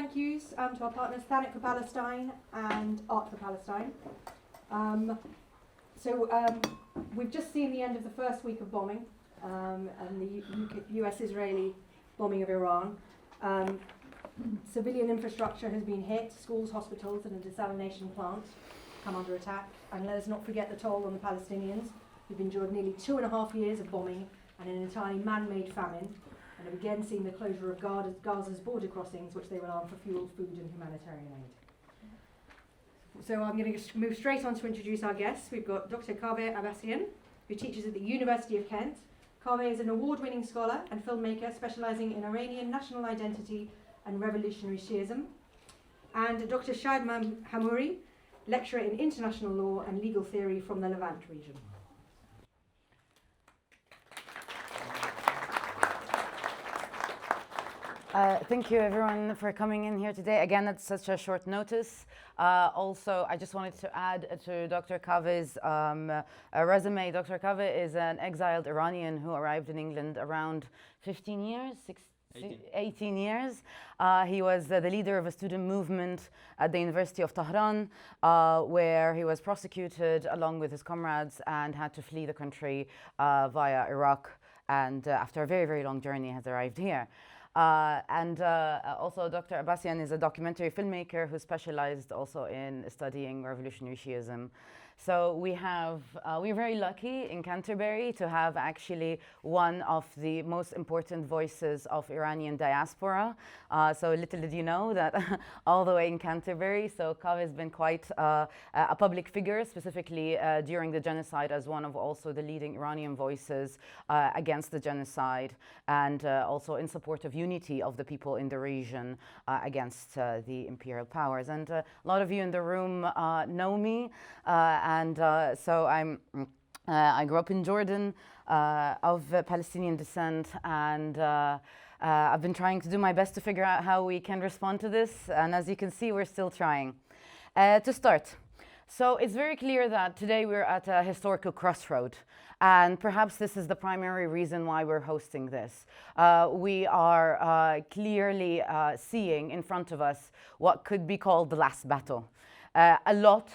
thank yous to our partners, Thanet for Palestine and Art for Palestine. We've just seen the end of the first week of bombing and the US-Israeli bombing of Iran. Civilian infrastructure has been hit. Schools, hospitals and a desalination plant come under attack. And let us not forget the toll on the Palestinians who've endured nearly 2.5 years of bombing and an entirely man-made famine, and have again seen the closure of Gaza's border crossings, which they rely on for fuel, food and humanitarian aid. So I'm going to move straight on to introduce our guests. We've got Dr. Kaveh Abbasian, who teaches at the University of Kent. Kaveh is an award-winning scholar and filmmaker specialising in Iranian national identity and revolutionary Shi'ism. And Dr. Shahd Hammouri, lecturer in international law and legal theory from the Levant region. Thank you everyone for coming in here today. Again, at such a short notice. Also, I just wanted to add to Dr. Kaveh's resume. Dr. Kaveh is an exiled Iranian who arrived in England around 18 years. He was the leader of a student movement at the University of Tehran, where he was prosecuted along with his comrades and had to flee the country via Iraq, and after a very, very long journey has arrived here. Also Dr. Abbasian is a documentary filmmaker who specialized also in studying revolutionary Shi'ism. So we're very lucky in Canterbury to have actually one of the most important voices of Iranian diaspora. So little did you know that all the way in Canterbury. So Kaveh has been quite a public figure, specifically during the genocide, as one of also the leading Iranian voices against the genocide, and also in support of unity of the people in the region against the imperial powers. And a lot of you in the room know me. So I grew up in Jordan, of Palestinian descent, and I've been trying to do my best to figure out how we can respond to this. And as you can see, we're still trying. To start, so it's very clear that today we're at a historical crossroad. And perhaps this is the primary reason why we're hosting this. We are clearly seeing in front of us what could be called the last battle. A lot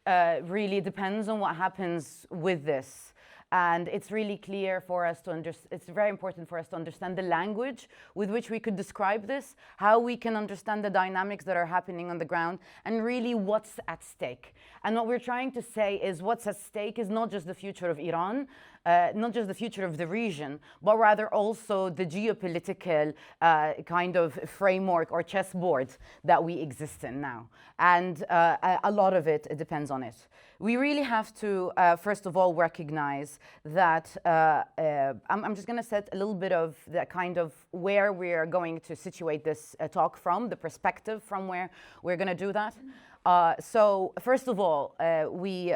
really depends on what happens with this. And it's really clear for us to understand, it's very important for us to understand the language with which we could describe this, how we can understand the dynamics that are happening on the ground, and really what's at stake. And what we're trying to say is what's at stake is not just the future of Iran, not just the future of the region, but rather also the geopolitical kind of framework or chessboard that we exist in now. And a lot of it depends on it. We really have to, first of all, recognize that I'm just going to set a little bit of the kind of where we are going to situate this talk from, the perspective from where we're going to do that. So first of all, we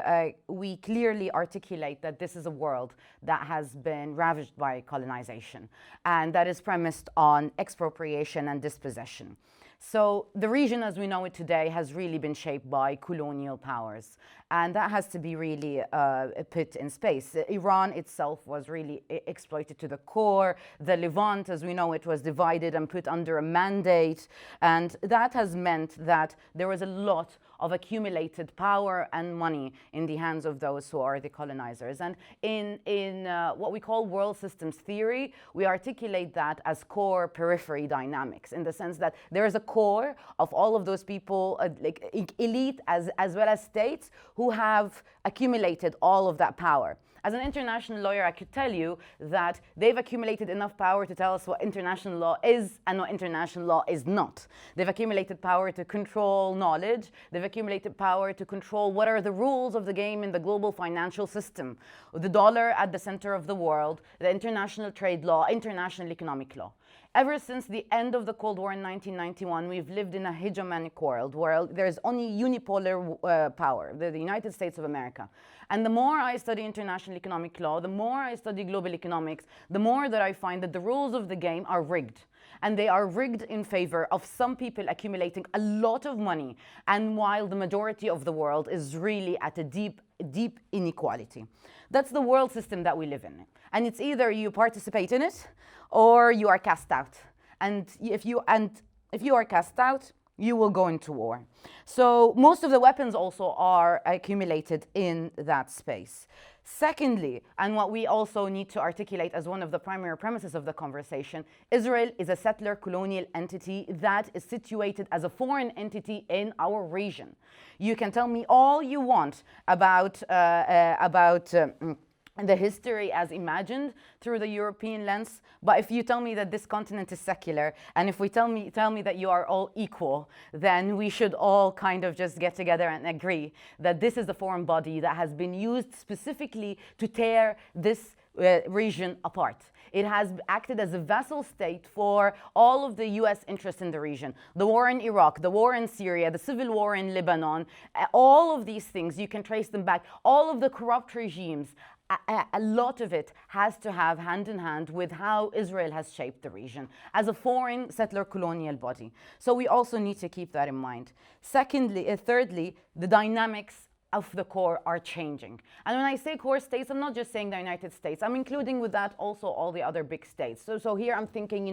clearly articulate that this is a world that has been ravaged by colonization, and that is premised on expropriation and dispossession. So the region as we know it today has really been shaped by colonial powers, and that has to be really put in space. Iran itself was really exploited to the core. The Levant, as we know it, was divided and put under a mandate, and that has meant that there was a lot of accumulated power and money in the hands of those who are the colonizers. And in what we call world systems theory, we articulate that as core periphery dynamics, in the sense that there is a core of all of those people, like elite as well as states, who have accumulated all of that power. As an international lawyer, I could tell you that they've accumulated enough power to tell us what international law is and what international law is not. They've accumulated power to control knowledge. They've accumulated power to control what are the rules of the game in the global financial system. The dollar at the center of the world, the international trade law, international economic law. Ever since the end of the Cold War in 1991, we've lived in a hegemonic world where there's only unipolar power, the United States of America. And the more I study international economic law, the more I study global economics, the more that I find that the rules of the game are rigged. And they are rigged in favor of some people accumulating a lot of money, and while the majority of the world is really at a deep inequality. That's the world system that we live in. And it's either you participate in it or you are cast out. And If you are cast out, you will go into war. So most of the weapons also are accumulated in that space. Secondly, and what we also need to articulate as one of the primary premises of the conversation, Israel is a settler colonial entity that is situated as a foreign entity in our region. You can tell me all you want about the history as imagined through the European lens, but if you tell me that this continent is secular, and if we tell me that you are all equal, then we should all kind of just get together and agree that this is a foreign body that has been used specifically to tear this region apart. It has acted as a vassal state for all of the US interests in the region. The war in Iraq, the war in Syria, the civil war in Lebanon, all of these things, you can trace them back. All of the corrupt regimes, a lot of it has to have hand in hand with how Israel has shaped the region as a foreign settler colonial body. So we also need to keep that in mind. Thirdly, the dynamics of the core are changing. And when I say core states, I'm not just saying the United States. I'm including with that also all the other big states. So here I'm thinking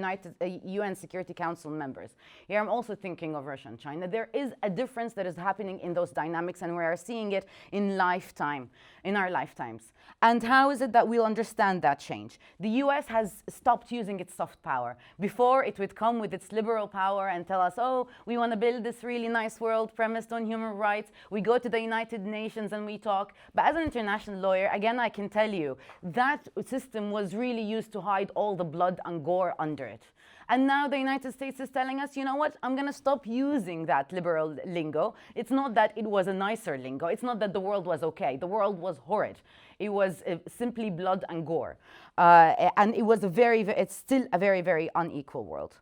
UN Security Council members. Here I'm also thinking of Russia and China. There is a difference that is happening in those dynamics, and we are seeing it in our lifetimes. And how is it that we'll understand that change? The US has stopped using its soft power. Before, it would come with its liberal power and tell us, oh, we want to build this really nice world premised on human rights. We go to the United Nations and we talk. But as an international lawyer, again, I can tell you that system was really used to hide all the blood and gore under it. And now the United States is telling us, you know what, I'm going to stop using that liberal lingo. It's not that it was a nicer lingo. It's not that the world was okay. The world was horrid. It was simply blood and gore. And it was it's still a very, very unequal world.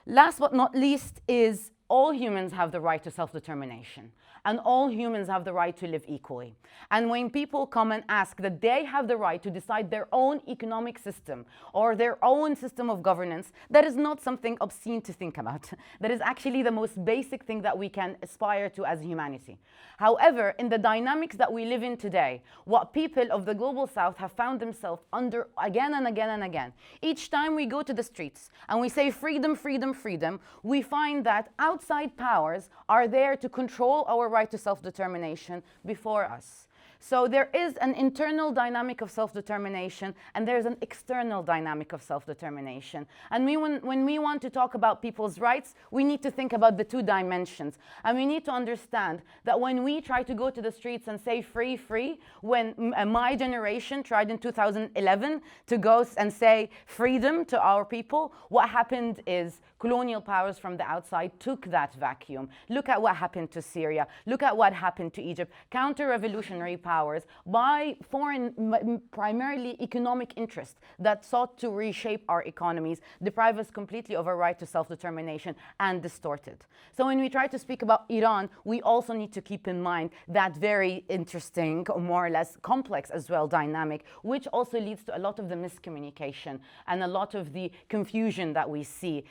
Last but not least is all humans have the right to self-determination. And all humans have the right to live equally. And when people come and ask that they have the right to decide their own economic system or their own system of governance, that is not something obscene to think about. That is actually the most basic thing that we can aspire to as humanity. However, in the dynamics that we live in today, what people of the global south have found themselves under again and again and again, each time we go to the streets and we say freedom, freedom, freedom, we find that outside powers are there to control our right to self-determination before us. So there is an internal dynamic of self-determination and there's an external dynamic of self-determination. And when we want to talk about people's rights, we need to think about the two dimensions. And we need to understand that when we try to go to the streets and say free, free, when my generation tried in 2011 to go and say freedom to our people, what happened is colonial powers from the outside took that vacuum. Look at what happened to Syria. Look at what happened to Egypt. Counter-revolutionary powers by foreign, primarily economic interests that sought to reshape our economies, deprive us completely of our right to self-determination and distort it. So when we try to speak about Iran, we also need to keep in mind that very interesting, or more or less complex as well, dynamic, which also leads to a lot of the miscommunication and a lot of the confusion that we see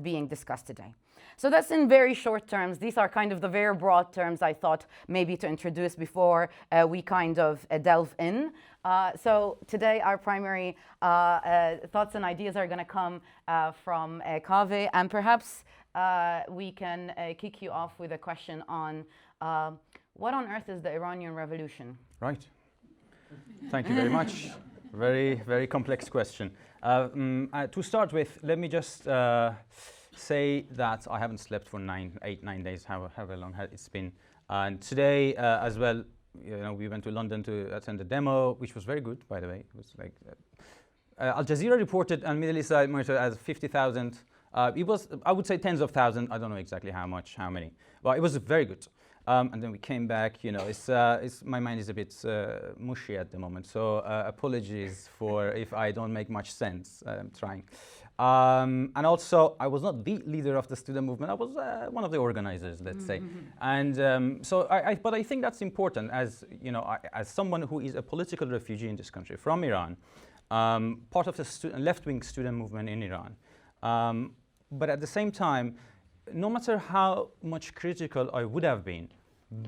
being discussed today. So that's in very short terms. These are kind of the very broad terms I thought maybe to introduce before we kind of delve in. So today our primary thoughts and ideas are going to come from Kaveh, and perhaps we can kick you off with a question on what on earth is the Iranian Revolution? Right. Thank you very much. Very, very complex question. To start with, let me just say that I haven't slept for 9 days, however long it's been. And today as well, you know, we went to London to attend a demo, which was very good, by the way. It was like Al Jazeera reported and Middle East monitor as 50,000. It was, I would say, tens of thousands. I don't know exactly how many. But it was very good. And then we came back. You know, my mind is a bit mushy at the moment. So apologies for if I don't make much sense. I'm trying. And also, I was not the leader of the student movement. I was one of the organizers, let's say. And but I think that's important, as you know, as someone who is a political refugee in this country from Iran, part of the left-wing student movement in Iran. But at the same time, no matter how much critical I would have been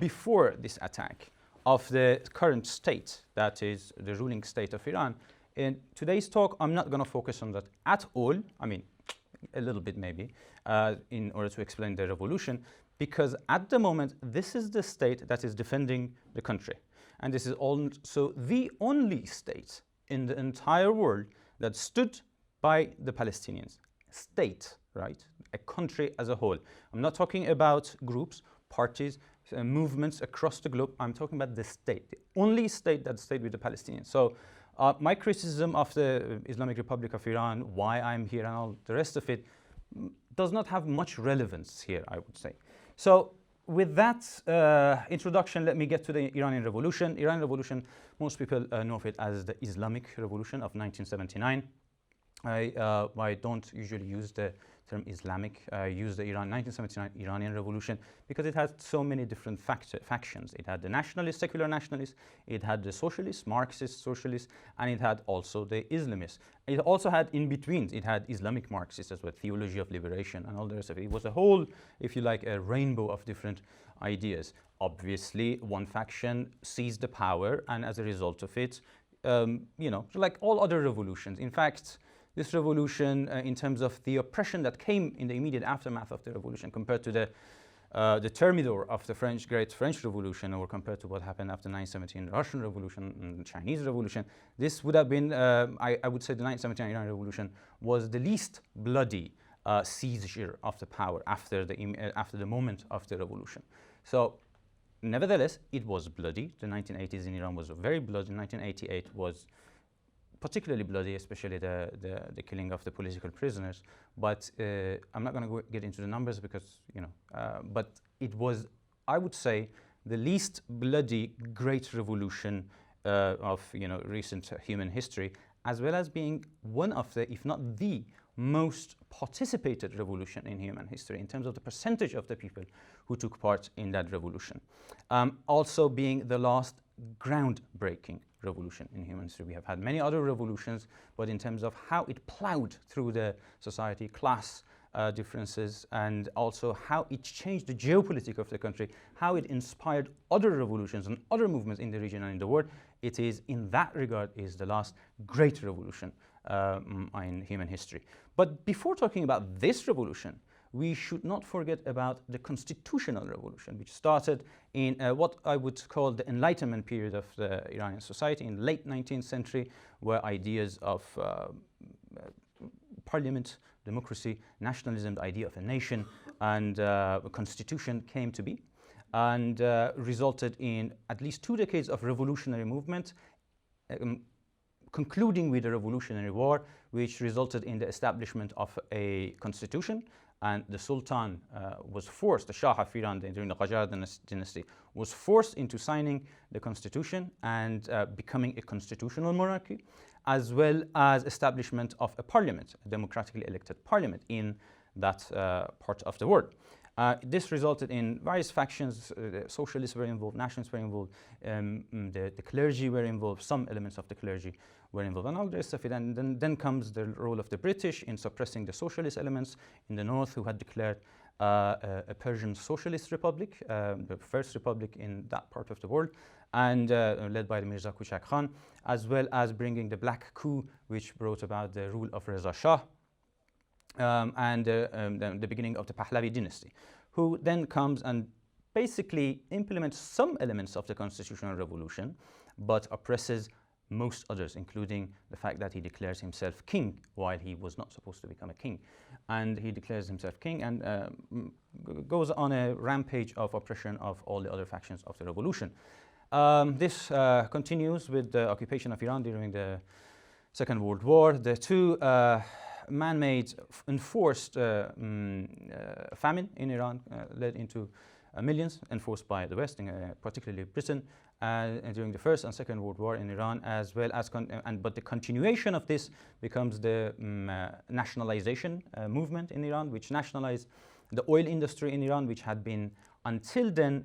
before this attack of the current state, that is the ruling state of Iran, in today's talk, I'm not going to focus on that at all. I mean, a little bit maybe. in order to explain the revolution, because at the moment, this is the state that is defending the country. And this is also the only state in the entire world that stood by the Palestinians. State, right? A country as a whole. I'm not talking about groups, parties, movements across the globe. I'm talking about the state, the only state that stayed with the Palestinians. So my criticism of the Islamic Republic of Iran, why I'm here and all the rest of it, does not have much relevance here, I would say. So with that introduction, let me get to the Iranian Revolution. Iranian Revolution, most people know of it as the Islamic Revolution of 1979. I don't usually use the term Islamic. I use the 1979 Iranian Revolution because it had so many different factions. It had the nationalists, secular nationalists, it had the socialists, Marxist socialists, and it had also the Islamists. It also had in between, it had Islamic Marxists as well, theology of liberation and all the rest of it. It was a whole, if you like, a rainbow of different ideas. Obviously, one faction seized the power, and as a result of it, you know, like all other revolutions. In fact, this revolution, in terms of the oppression that came in the immediate aftermath of the revolution, compared to the thermidor of the Great French Revolution, or compared to what happened after 1917 Russian Revolution and the Chinese Revolution, this would have been, I would say, the 1979 Iranian Revolution was the least bloody seizure of the power after the moment of the revolution. So, nevertheless, it was bloody. The 1980s in Iran was very bloody. 1988 was particularly bloody, especially the killing of the political prisoners. But I'm not going to get into the numbers because, you know, but it was, I would say, the least bloody great revolution of, you know, recent human history, as well as being one of the, if not the most participated revolution in human history in terms of the percentage of the people who took part in that revolution. Also being the last groundbreaking revolution in human history. We have had many other revolutions, but in terms of how it plowed through the society, class differences, and also how it changed the geopolitics of the country, how it inspired other revolutions and other movements in the region and in the world, it is, in that regard, is the last great revolution in human history. But before talking about this revolution, we should not forget about the constitutional revolution, which started in what I would call the Enlightenment period of the Iranian society in the late 19th century, where ideas of parliament, democracy, nationalism, the idea of a nation, and a constitution came to be, and resulted in at least 2 decades of revolutionary movement, concluding with the Revolutionary War, which resulted in the establishment of a constitution. And the Sultan was forced, the Shah of Iran during the Qajar dynasty, was forced into signing the constitution and becoming a constitutional monarchy, as well as establishment of a parliament, a democratically elected parliament in that part of the world. This resulted in various factions. The socialists were involved, nationalists were involved, the clergy were involved, some elements of the clergy were involved, and all the rest of it. And then comes the role of the British in suppressing the socialist elements in the north, who had declared a Persian socialist republic, the first republic in that part of the world, and led by the Mirza Kuchak Khan, as well as bringing the black coup, which brought about the rule of Reza Shah, and the beginning of the Pahlavi dynasty, who then comes and basically implements some elements of the constitutional revolution, but oppresses most others, including the fact that he declares himself king while he was not supposed to become a king. And he declares himself king and goes on a rampage of oppression of all the other factions of the revolution. This continues with the occupation of Iran during the Second World War. The 2 man-made enforced famine in Iran led into millions, enforced by the West, particularly Britain, during the First and Second World War in Iran, as well as, but the continuation of this becomes the nationalization movement in Iran, which nationalized the oil industry in Iran, which had been until then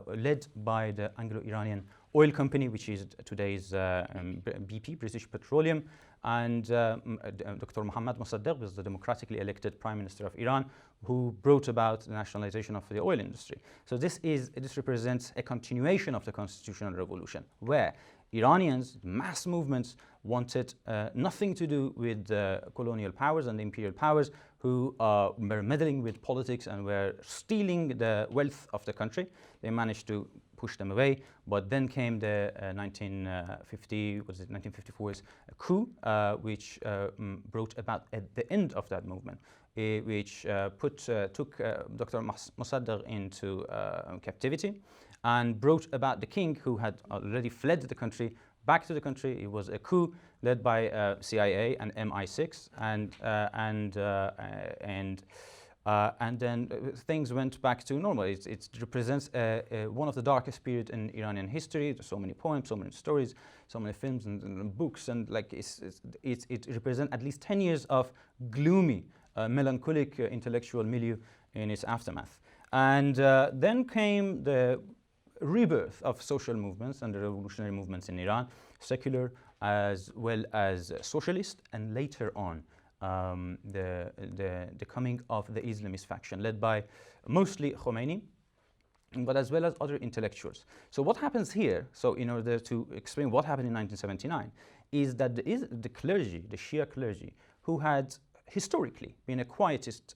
led by the Anglo-Iranian Oil Company, which is today's BP, British Petroleum, and Dr. Mohammad Mossadegh was the democratically elected Prime Minister of Iran, who brought about the nationalization of the oil industry. So this represents a continuation of the constitutional revolution, where Iranians, mass movements, wanted nothing to do with the colonial powers and the imperial powers, who were meddling with politics and were stealing the wealth of the country. They managed to push them away, but then came the 1954 coup, which brought about at the end of that movement, which took Dr. Mossadegh into captivity and brought about the king, who had already fled the country, back to the country. It was a coup led by CIA and MI6, and then things went back to normal. It represents one of the darkest periods in Iranian history. There's so many poems, so many stories, so many films and books, and like it represents at least 10 years of gloomy, melancholic intellectual milieu in its aftermath. And then came the rebirth of social movements and the revolutionary movements in Iran, secular as well as socialist, and later on the coming of the Islamist faction led by mostly Khomeini, but as well as other intellectuals. So what happens here, so in order to explain what happened in 1979, is that the clergy, the Shia clergy, who had historically been a quietist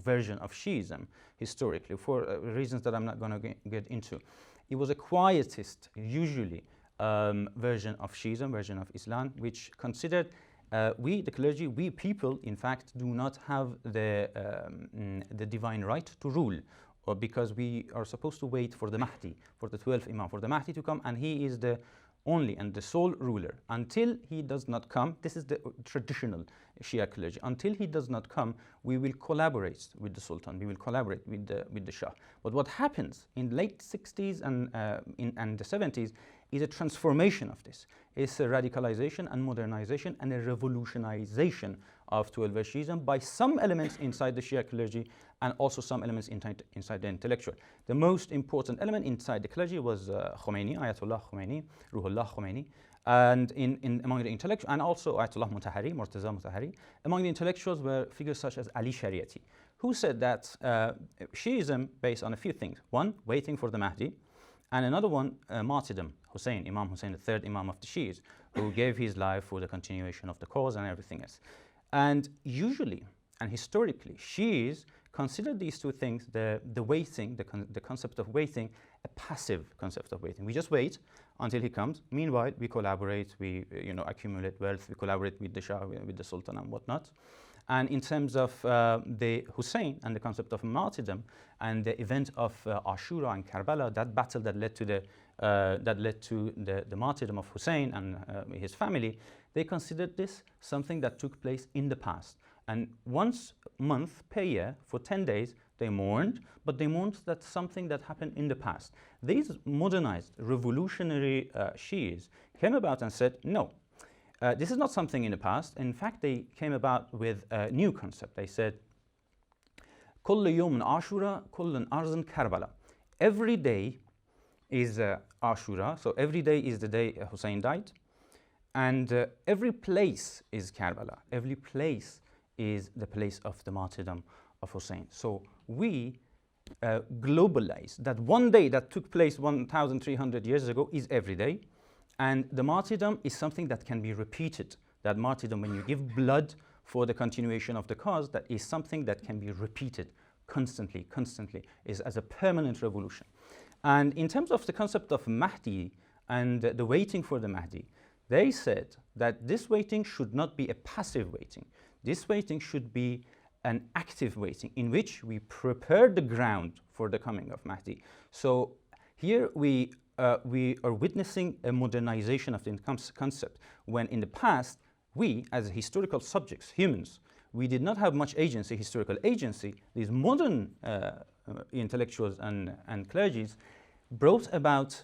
version of Shi'ism, historically, for reasons that I'm not going to get into. It was a quietist, usually, version of Shi'ism, version of Islam, which considered we, the clergy, we people, in fact, do not have the divine right to rule, or because we are supposed to wait for the Mahdi, for the 12th Imam, for the Mahdi to come, and he is the only and the sole ruler. Until he does not come, this is the traditional Shia clergy, until he does not come, we will collaborate with the Sultan, we will collaborate with the Shah. But what happens in the late 60s and the 70s is a transformation of this. It's a radicalization and modernization and a revolutionization of 12th Shi'ism by some elements inside the Shia clergy and also some elements inside the intellectual. The most important element inside the clergy was Khomeini, Ayatollah Khomeini, Ruhollah Khomeini, and among the intellectuals, and also Ayatollah Mutahari, Murtaza Mutahari. Among the intellectuals were figures such as Ali Shariati, who said that Shi'ism based on a few things. One, waiting for the Mahdi, and another one, martyrdom, Imam Hussein, the third Imam of the Shi'is, who gave his life for the continuation of the cause and everything else. And usually, and historically, Shi'is consider these two things, the waiting, the concept of waiting, a passive concept of waiting. We just wait until he comes. Meanwhile, we collaborate, we accumulate wealth, we collaborate with the Shah, with the Sultan and whatnot. And in terms of the Hussein and the concept of martyrdom and the event of Ashura and Karbala, that battle that led to the martyrdom of Hussein and his family, they considered this something that took place in the past. And once a month per year, for 10 days, they mourned, but they mourned that something that happened in the past. These modernized, revolutionary Shi'is came about and said, no, this is not something in the past. In fact, they came about with a new concept. They said, كل يوم عاشوراء كل أرض كربلاء. Every day is Ashura, so every day is the day Hussein died, and every place is Karbala. Every place is the place of the martyrdom of Hussein. So we globalize that one day that took place 1,300 years ago is every day, and the martyrdom is something that can be repeated. That martyrdom, when you give blood for the continuation of the cause, that is something that can be repeated constantly, is as a permanent revolution. And in terms of the concept of Mahdi and the waiting for the Mahdi, they said that this waiting should not be a passive waiting. This waiting should be an active waiting in which we prepare the ground for the coming of Mahdi. So here we are witnessing a modernization of the concept, when in the past, we as historical subjects, humans, we did not have much agency, historical agency. These modern intellectuals and clergies brought about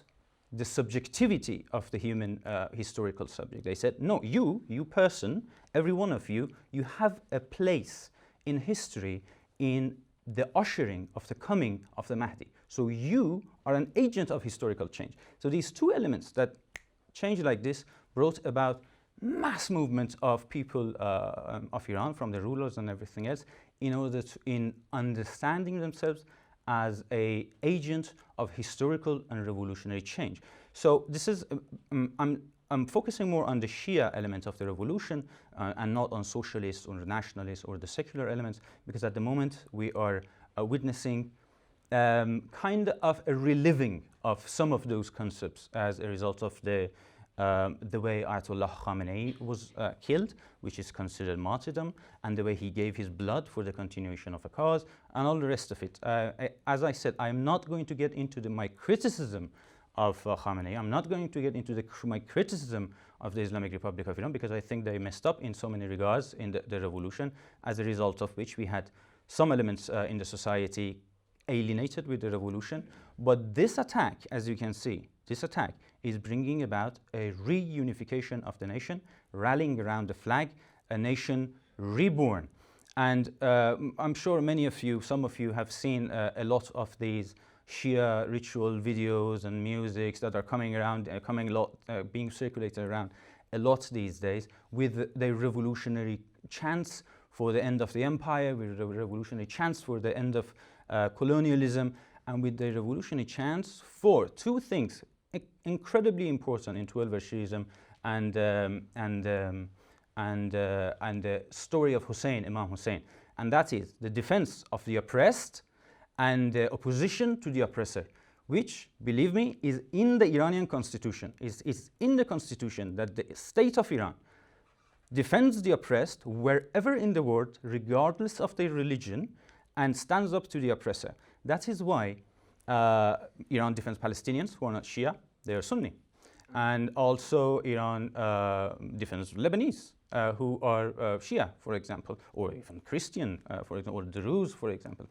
the subjectivity of the human historical subject. They said, no, you person, every one of you, you have a place in history in the ushering of the coming of the Mahdi. So you are an agent of historical change. So these two elements that change like this brought about mass movement of people of Iran, from the rulers and everything else, in understanding themselves as an agent of historical and revolutionary change. So this is, I'm I'm focusing more on the Shia element of the revolution and not on socialists or nationalists or the secular elements, because at the moment we are witnessing kind of a reliving of some of those concepts as a result of the way Ayatollah Khamenei was killed, which is considered martyrdom, and the way he gave his blood for the continuation of a cause, and all the rest of it. As I said, I'm not going to get into my criticism of Khamenei. I'm not going to get into my criticism of the Islamic Republic of Iran, because I think they messed up in so many regards in the revolution, as a result of which we had some elements in the society alienated with the revolution. But this attack, as you can see, this attack is bringing about a reunification of the nation, rallying around the flag, a nation reborn. And I'm sure many of you, some of you have seen a lot of these Shia ritual videos and musics that are coming around, being circulated around a lot these days, with the revolutionary chants for the end of the empire, with the revolutionary chants for the end of colonialism, and with the revolutionary chants for two things incredibly important in 12-verse Shi'ism and the story of Hussein, Imam Hussein, and that is the defense of the oppressed and the opposition to the oppressor, which, believe me, is in the Iranian constitution. It's in the constitution that the state of Iran defends the oppressed wherever in the world, regardless of their religion, and stands up to the oppressor. That is why Iran defends Palestinians who are not Shia, they are Sunni. And also Iran defends Lebanese who are Shia, for example, or even Christian, for example, or Druze, for example.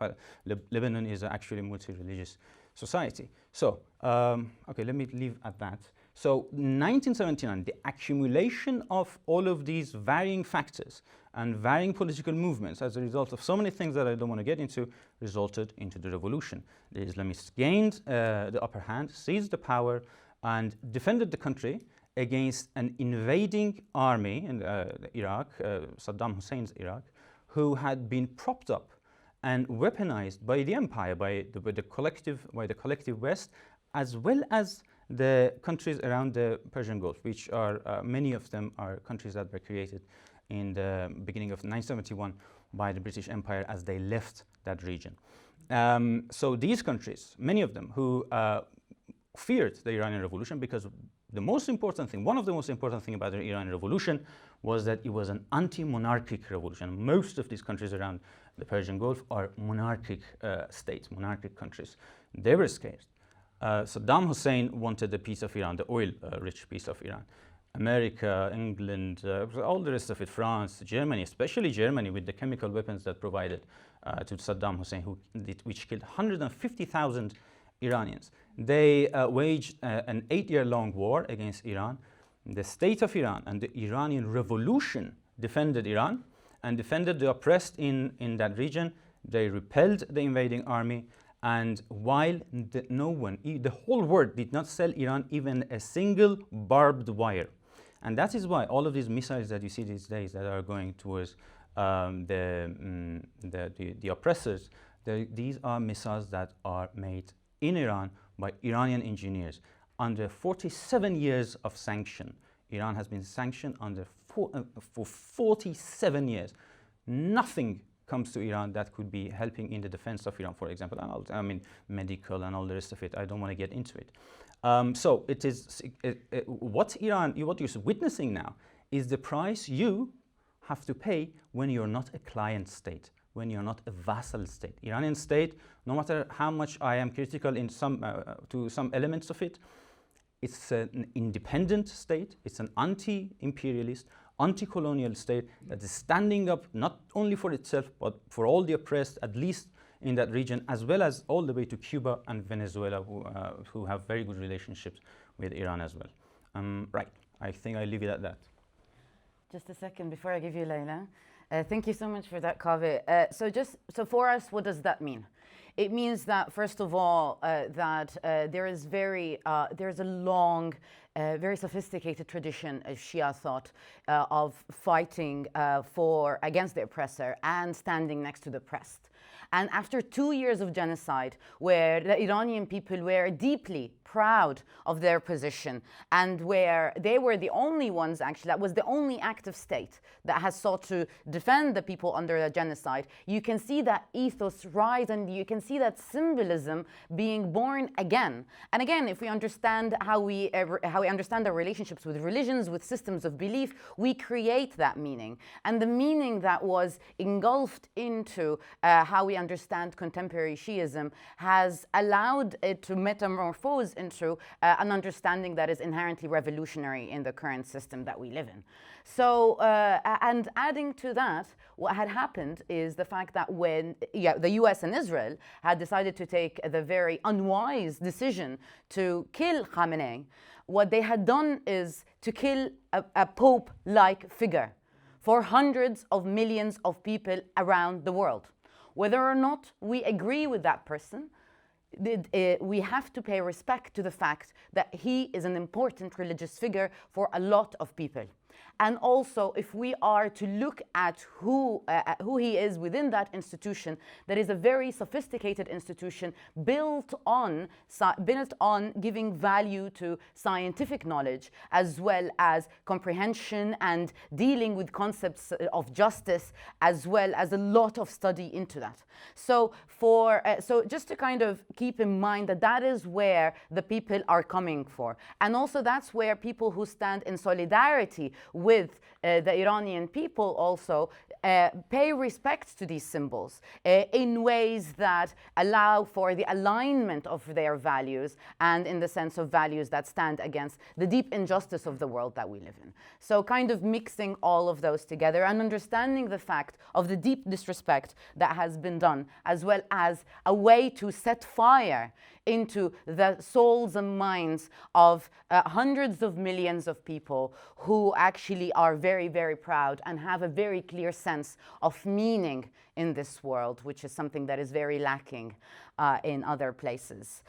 Lebanon is actually a multi-religious society. So, okay, let me leave at that. So 1979, the accumulation of all of these varying factors and varying political movements as a result of so many things that I don't want to get into, resulted into the revolution. The Islamists gained the upper hand, seized the power, and defended the country against an invading army in Iraq, Saddam Hussein's Iraq, who had been propped up and weaponized by the empire, by the collective West, as well as the countries around the Persian Gulf, which are many of them are countries that were created in the beginning of 1971 by the British Empire as they left that region. So these countries, many of them, who feared the Iranian Revolution, because the most important thing, one of the most important things about the Iranian Revolution was that it was an anti-monarchic revolution. Most of these countries around the Persian Gulf are monarchic states, monarchic countries. They were scared. Saddam Hussein wanted a piece of Iran, the oil-rich piece of Iran. America, England, all the rest of it, France, Germany, especially Germany with the chemical weapons that provided to Saddam Hussein, which killed 150,000 Iranians. They waged an 8-year-long war against Iran. The state of Iran and the Iranian revolution defended Iran and defended the oppressed in that region. They repelled the invading army. And while no one, the whole world did not sell Iran even a single barbed wire. And that is why all of these missiles that you see these days that are going towards the oppressors, these are missiles that are made in Iran by Iranian engineers. Under 47 years of sanction, Iran has been sanctioned for 47 years. Nothing comes to Iran that could be helping in the defense of Iran, for example. I mean, medical and all the rest of it. I don't want to get into it. So it is what you're witnessing now is the price you have to pay when you're not a client state, when you're not a vassal state. Iranian state, no matter how much I am critical in to some elements of it, it's an independent state. It's an anti-imperialist, anti-colonial state that is standing up not only for itself, but for all the oppressed, at least in that region, as well as all the way to Cuba and Venezuela, who have very good relationships with Iran as well. Right, I think I leave it at that. Just a second before I give you Layla. Thank you so much for that, Kaveh. So for us, what does that mean? It means that, first of all, that there's a long, very sophisticated tradition of Shia thought of fighting against the oppressor and standing next to the oppressed. And after 2 years of genocide, where the Iranian people were deeply proud of their position, and where they were the only ones, actually, that was the only active state that has sought to defend the people under the genocide, you can see that ethos rise, and you can see that symbolism being born again. And again, if we understand how we understand our relationships with religions, with systems of belief, we create that meaning. And the meaning that was engulfed into how we understand contemporary Shi'ism has allowed it to metamorphose into an understanding that is inherently revolutionary in the current system that we live in. So, and adding to that, what had happened is the fact that when the US and Israel had decided to take the very unwise decision to kill Khamenei, what they had done is to kill a pope-like figure for hundreds of millions of people around the world. Whether or not we agree with that person, we have to pay respect to the fact that he is an important religious figure for a lot of people. And also, if we are to look at who he is within that institution, that is a very sophisticated institution built on giving value to scientific knowledge, as well as comprehension and dealing with concepts of justice, as well as a lot of study into that. So, so just to kind of keep in mind that that is where the people are coming for. And also that's where people who stand in solidarity with the Iranian people also pay respect to these symbols in ways that allow for the alignment of their values, and in the sense of values that stand against the deep injustice of the world that we live in. So kind of mixing all of those together and understanding the fact of the deep disrespect that has been done, as well as a way to set fire into the souls and minds of hundreds of millions of people who actually are very, very proud and have a very clear sense of meaning in this world, which is something that is very lacking in other places.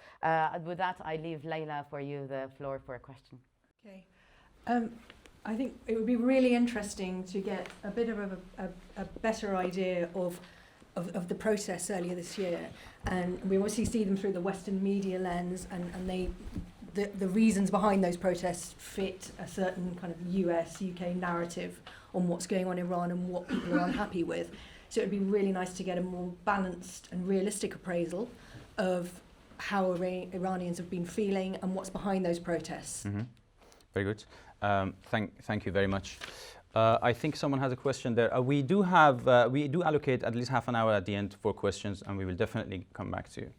With that, I leave Layla for you the floor for a question. Okay. I think it would be really interesting to get a bit of a better idea of the protests earlier this year, and we obviously see them through the Western media lens, and the reasons behind those protests fit a certain kind of US, UK narrative on what's going on in Iran and what people are unhappy with. So it would be really nice to get a more balanced and realistic appraisal of how Iranians have been feeling and what's behind those protests. Mm-hmm. Very good. Thank you very much. I think someone has a question there. We do allocate at least half an hour at the end for questions, and we will definitely come back to you.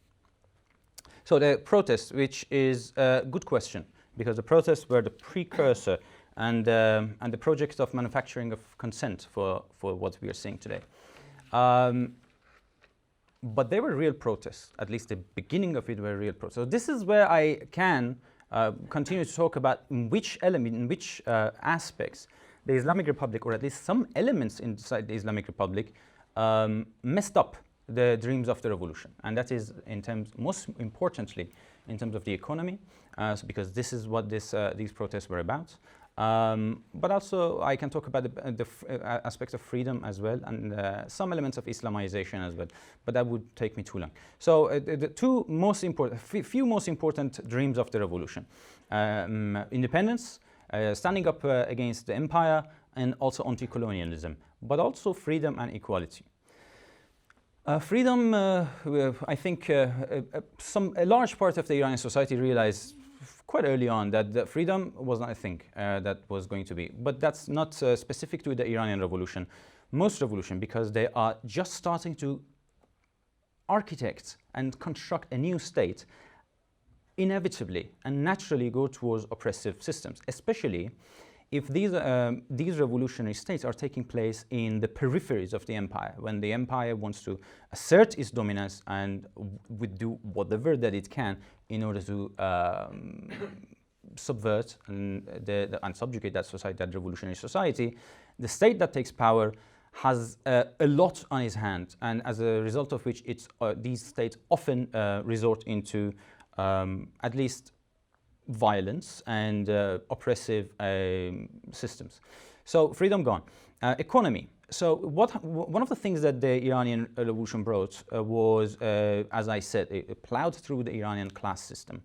So the protests, which is a good question, because the protests were the precursor and the project of manufacturing of consent for what we are seeing today. But they were real protests, at least the beginning of it were real protests. So this is where I can continue to talk about in which aspects the Islamic Republic, or at least some elements inside the Islamic Republic, messed up the dreams of the revolution. And that is, most importantly, in terms of the economy, because this is what these protests were about. But also, I can talk about the aspects of freedom as well, and some elements of Islamization as well. But that would take me too long. So the few most important dreams of the revolution: independence, standing up against the empire, and also anti-colonialism, but also freedom and equality. Freedom, I think a large part of the Iranian society realized quite early on that the freedom was not a thing that was going to be. But that's not specific to the Iranian revolution. Most revolution, because they are just starting to architect and construct a new state, inevitably and naturally go towards oppressive systems, especially if these revolutionary states are taking place in the peripheries of the empire, when the empire wants to assert its dominance and would do whatever that it can in order to subvert and subjugate that society, that revolutionary society. The state that takes power has a lot on its hands, and as a result of which these states often resort into at least violence and oppressive systems. So freedom gone. Economy. so one of the things that the Iranian revolution brought was, as I said, it plowed through the Iranian class system,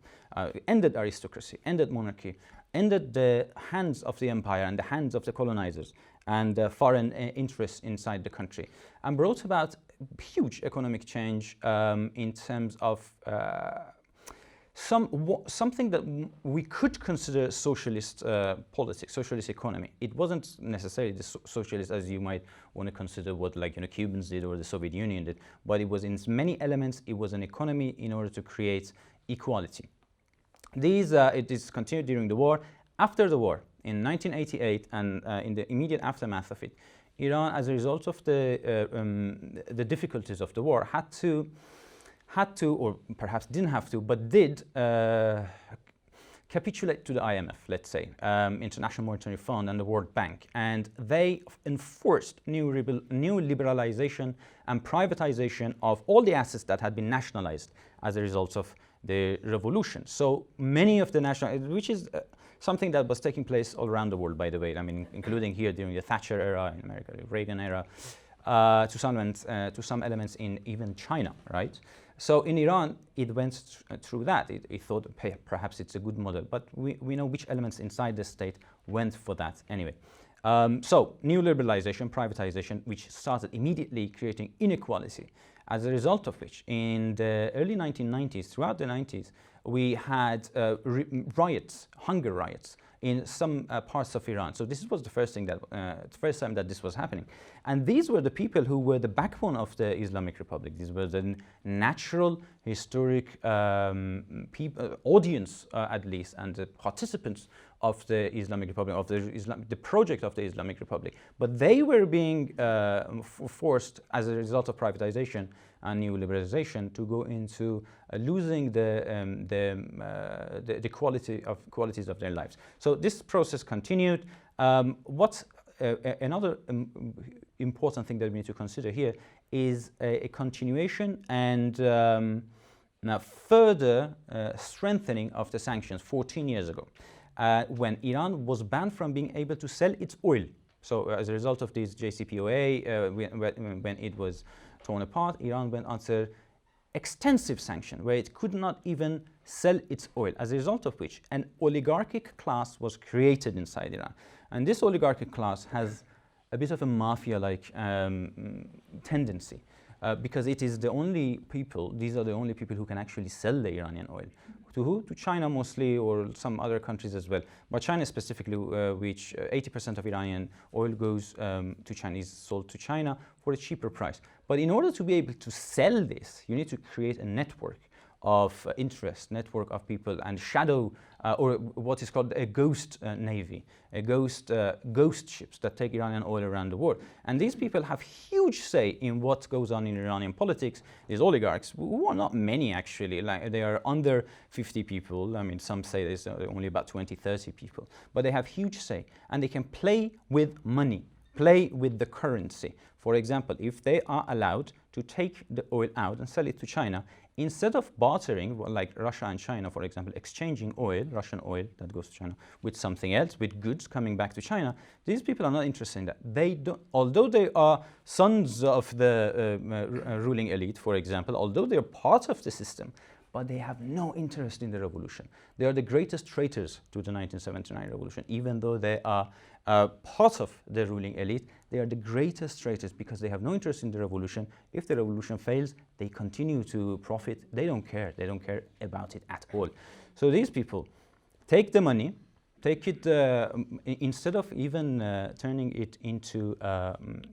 ended aristocracy, ended monarchy, ended the hands of the empire and the hands of the colonizers and foreign interests inside the country, and brought about huge economic change in terms of something that we could consider socialist politics, socialist economy. It wasn't necessarily the socialist as you might want to consider what, like, Cubans did or the Soviet Union did, but it was in many elements, it was an economy in order to create equality. It is continued during the war. After the war, in 1988 and in the immediate aftermath of it, Iran, as a result of the difficulties of the war, had to, or perhaps didn't have to, but did capitulate to the IMF, let's say, International Monetary Fund and the World Bank, and they enforced new liberalization and privatization of all the assets that had been nationalized as a result of the revolution. So many of the national, which is something that was taking place all around the world, by the way, I mean, including here during the Thatcher era in America, the Reagan era, to some elements in even China, right? So in Iran, it went through that. It thought perhaps it's a good model, but we know which elements inside the state went for that anyway. So new liberalization, privatization, which started immediately creating inequality, as a result of which in the early 1990s, throughout the 90s, we had riots, hunger riots in some parts of Iran. So this was the first thing that, first time that this was happening. And these were the people who were the backbone of the Islamic Republic. These were the natural, historic audience, at least, and the participants of the Islamic Republic, of the project of the Islamic Republic. But they were being forced, as a result of privatization and new liberalization, to go into losing the qualities of their lives. So this process continued. Another important thing that we need to consider here is a continuation and now further strengthening of the sanctions 14 years ago, when Iran was banned from being able to sell its oil. So as a result of this JCPOA, when it was torn apart, Iran went under extensive sanction where it could not even sell its oil, as a result of which an oligarchic class was created inside Iran. And this oligarchic class has a bit of a mafia-like tendency, because it is the only people, these are the only people who can actually sell the Iranian oil. To who? To China mostly, or some other countries as well. But China specifically, which 80% of Iranian oil goes to China, is sold to China for a cheaper price. But in order to be able to sell this, you need to create a network of interest, network of people, and shadow, or what is called a ghost navy, a ghost ships that take Iranian oil around the world. And these people have huge say in what goes on in Iranian politics. These oligarchs, who are not many actually, like they are under 50 people. I mean, some say there's only about 20, 30 people, but they have huge say, and they can play with money, play with the currency. For example, if they are allowed to take the oil out and sell it to China, instead of bartering, like Russia and China, for example, exchanging oil, Russian oil that goes to China, with something else, with goods coming back to China, these people are not interested in that. They don't, although they are sons of the ruling elite, for example, although they are part of the system, but they have no interest in the revolution. They are the greatest traitors to the 1979 revolution, even though they are part of the ruling elite. They are the greatest traitors because they have no interest in the revolution. If the revolution fails, they continue to profit. They don't care. They don't care about it at all. So these people take the money, take it, instead of even turning it into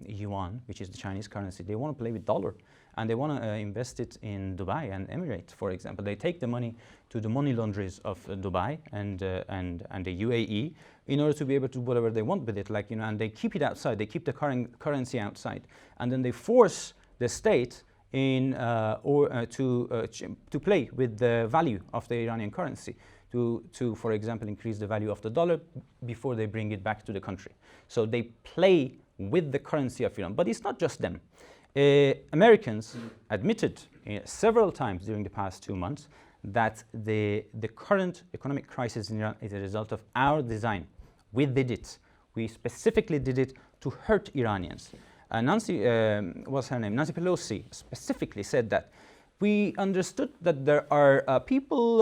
yuan, which is the Chinese currency, they want to play with dollar. And they want to invest it in Dubai and Emirates, for example. They take the money to the money launderers of Dubai and the UAE in order to be able to do whatever they want with it, like, and they keep it outside. They keep the currency outside, and then they force the state in to play with the value of the Iranian currency, to for example increase the value of the dollar before they bring it back to the country. So they play with the currency of Iran, but it's not just them. Americans admitted several times during the past 2 months that the current economic crisis in Iran is a result of our design. We did it. We specifically did it to hurt Iranians. Nancy, what's her name? Nancy Pelosi specifically said that we understood that there are people,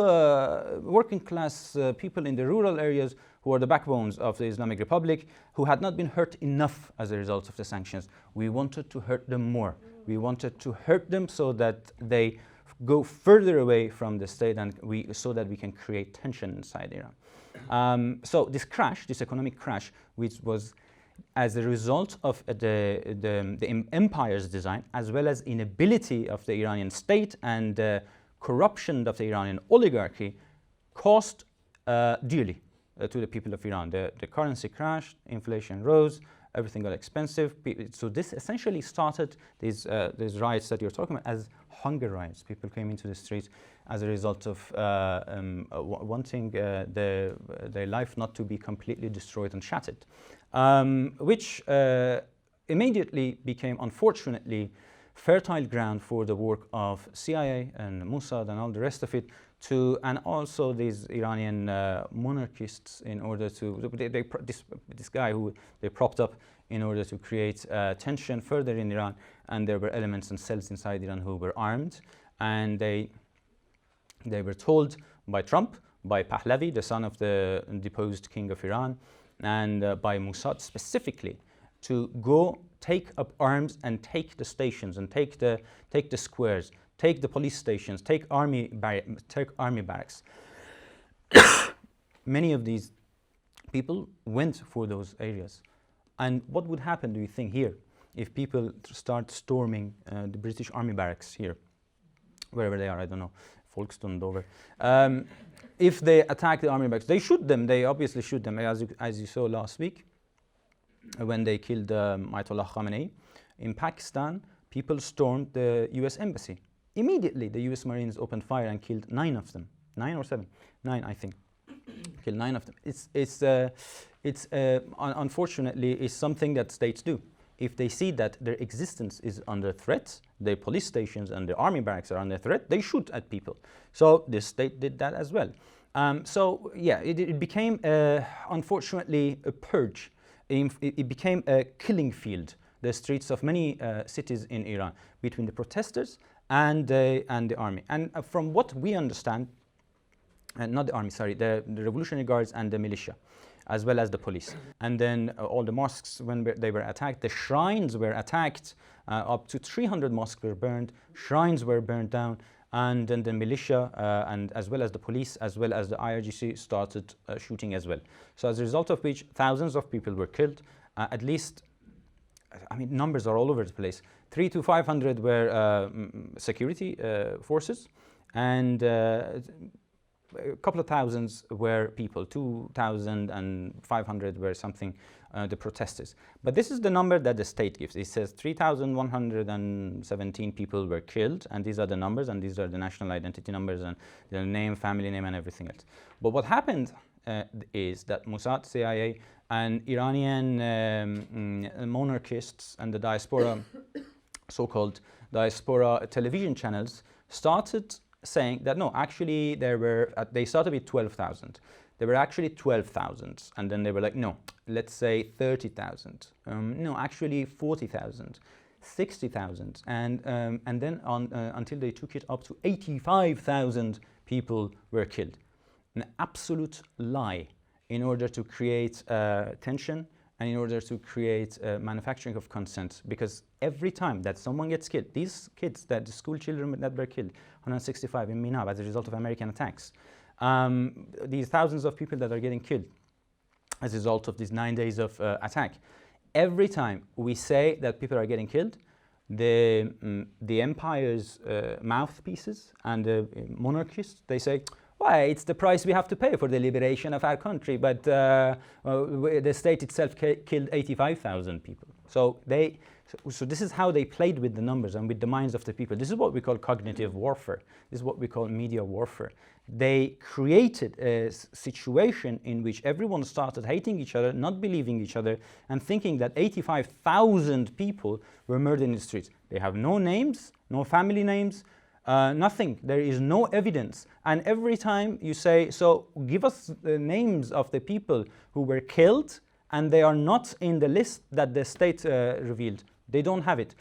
working class people in the rural areas who are the backbones of the Islamic Republic, who had not been hurt enough as a result of the sanctions. We wanted to hurt them more. We wanted to hurt them so that they go further away from the state and so that we can create tension inside Iran. So this crash, this economic crash, which was as a result of the empire's design, as well as inability of the Iranian state and corruption of the Iranian oligarchy, cost dearly to the people of Iran. The currency crashed, inflation rose, everything got expensive. So this essentially started these riots that you're talking about as hunger riots. People came into the streets as a result of wanting their life not to be completely destroyed and shattered, which immediately became, unfortunately, fertile ground for the work of CIA and Mossad and all the rest of it, and also these Iranian monarchists, in order to this guy who they propped up in order to create tension further in Iran. And there were elements and cells inside Iran who were armed, and they were told by Trump, by Pahlavi, the son of the deposed king of Iran, and by Mossad specifically, to go take up arms and take the stations and take the squares, take the police stations, take army barracks. Many of these people went for those areas. And what would happen, do you think, here, if people start storming the British army barracks here, wherever they are, I don't know, Folkestone, Dover. If they attack the army barracks, they shoot them, they obviously shoot them, as you saw last week, when they killed Ayatollah Khamenei. In Pakistan, people stormed the US embassy. Immediately, the US Marines opened fire and killed 9 of them. 9 or 7? 9, I think. Killed 9 of them. It's unfortunately, is something that states do. If they see that their existence is under threat, their police stations and their army barracks are under threat, they shoot at people. So this state did that as well. So yeah, it became, unfortunately, a purge. It became a killing field, the streets of many cities in Iran, between the protesters and the army. And from what we understand, not the army, sorry, the Revolutionary Guards and the militia, as well as the police. And then all the mosques, when they were attacked, the shrines were attacked, up to 300 mosques were burned, shrines were burned down, and then the militia, and as well as the police, as well as the IRGC started shooting as well. So as a result of which, thousands of people were killed, at least, I mean, numbers are all over the place. 300 to 500 were security forces, and a couple of thousands were people, 2,500 were something, the protesters. But this is the number that the state gives. It says 3,117 people were killed, and these are the numbers, and these are the national identity numbers, and the name, family name, and everything else. But what happened is that Mossad, CIA, and Iranian monarchists and the Diaspora, so-called Diaspora television channels, started saying that no, actually they started with 12,000. There were actually 12,000, and then they were like, no, let's say 30,000. No, actually 40,000, 60,000, and then on until they took it up to 85,000 people were killed. An absolute lie, in order to create tension and in order to create manufacturing of consent. Because every time that someone gets killed, these kids, the school children that were killed, 165 in Minab as a result of American attacks, these thousands of people that are getting killed as a result of these 9 days of attack. Every time we say that people are getting killed, the empire's mouthpieces and the monarchists, they say, why, it's the price we have to pay for the liberation of our country, but the state itself killed 85,000 people. So this is how they played with the numbers and with the minds of the people. This is what we call cognitive warfare. This is what we call media warfare. They created a situation in which everyone started hating each other, not believing each other, and thinking that 85,000 people were murdered in the streets. They have no names, no family names, nothing. There is no evidence. And every time you say, so give us the names of the people who were killed, and they are not in the list that the state revealed, They don't have it.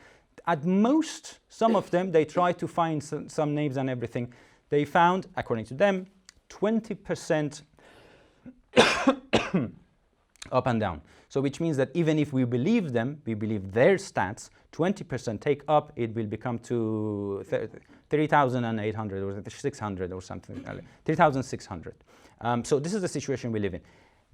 At most, some of them, they try to find some names and everything. They found, according to them, 20% up and down. So which means that even if we believe them, we believe their stats, 20% take up, it will become to 3,800 or 600 or something, 3,600. So this is the situation we live in.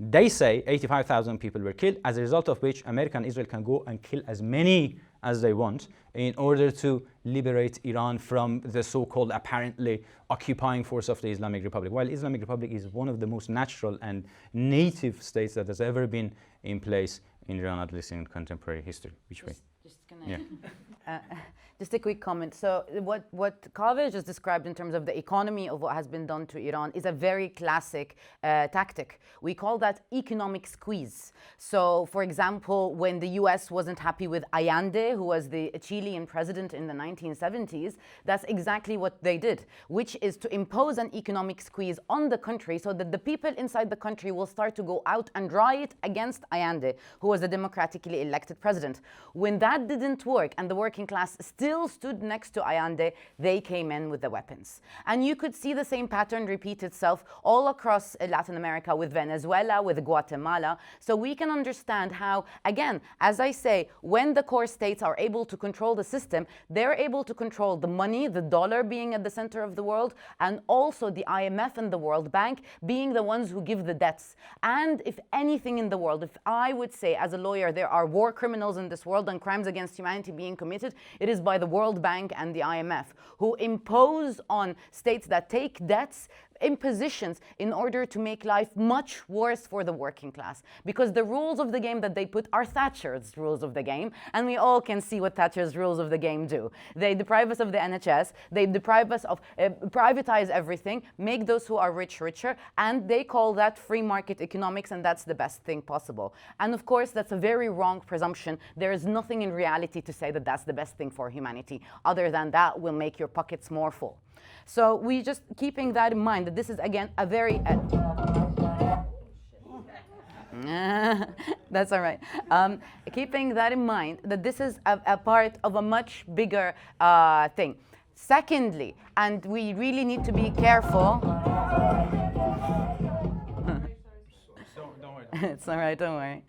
They say 85,000 people were killed, as a result of which America and Israel can go and kill as many as they want in order to liberate Iran from the so-called apparently occupying force of the Islamic Republic. While Islamic Republic is one of the most natural and native states that has ever been in place in Iran, at least in contemporary history. Which way? Just a quick comment. So what Kaveh just described in terms of the economy of what has been done to Iran is a very classic tactic. We call that economic squeeze. So, for example, when the US wasn't happy with Allende, who was the Chilean president in the 1970s, that's exactly what they did, which is to impose an economic squeeze on the country so that the people inside the country will start to go out and riot against Allende, who was a democratically elected president. When that didn't work and the working class still stood next to Allende, they came in with the weapons. And you could see the same pattern repeat itself all across Latin America, with Venezuela, with Guatemala. So we can understand how, again, as I say, when the core states are able to control the system, they're able to control the money, the dollar being at the center of the world, and also the IMF and the World Bank being the ones who give the debts. And if anything in the world, if I would say as a lawyer, there are war criminals in this world and crimes against humanity being committed, it is by the World Bank and the IMF, who impose on states that take debts impositions in order to make life much worse for the working class. Because the rules of the game that they put are Thatcher's rules of the game, and we all can see what Thatcher's rules of the game do. They deprive us of the NHS, they deprive us of, privatize everything, make those who are rich richer, and they call that free market economics, and that's the best thing possible. And of course, that's a very wrong presumption. There is nothing in reality to say that that's the best thing for humanity. Other than that will make your pockets more full. So we just keeping that in mind, that this is again a very that's all right. Keeping that in mind, that this is a part of a much bigger thing. Secondly, and we really need to be careful. Don't worry. It's all right, don't worry.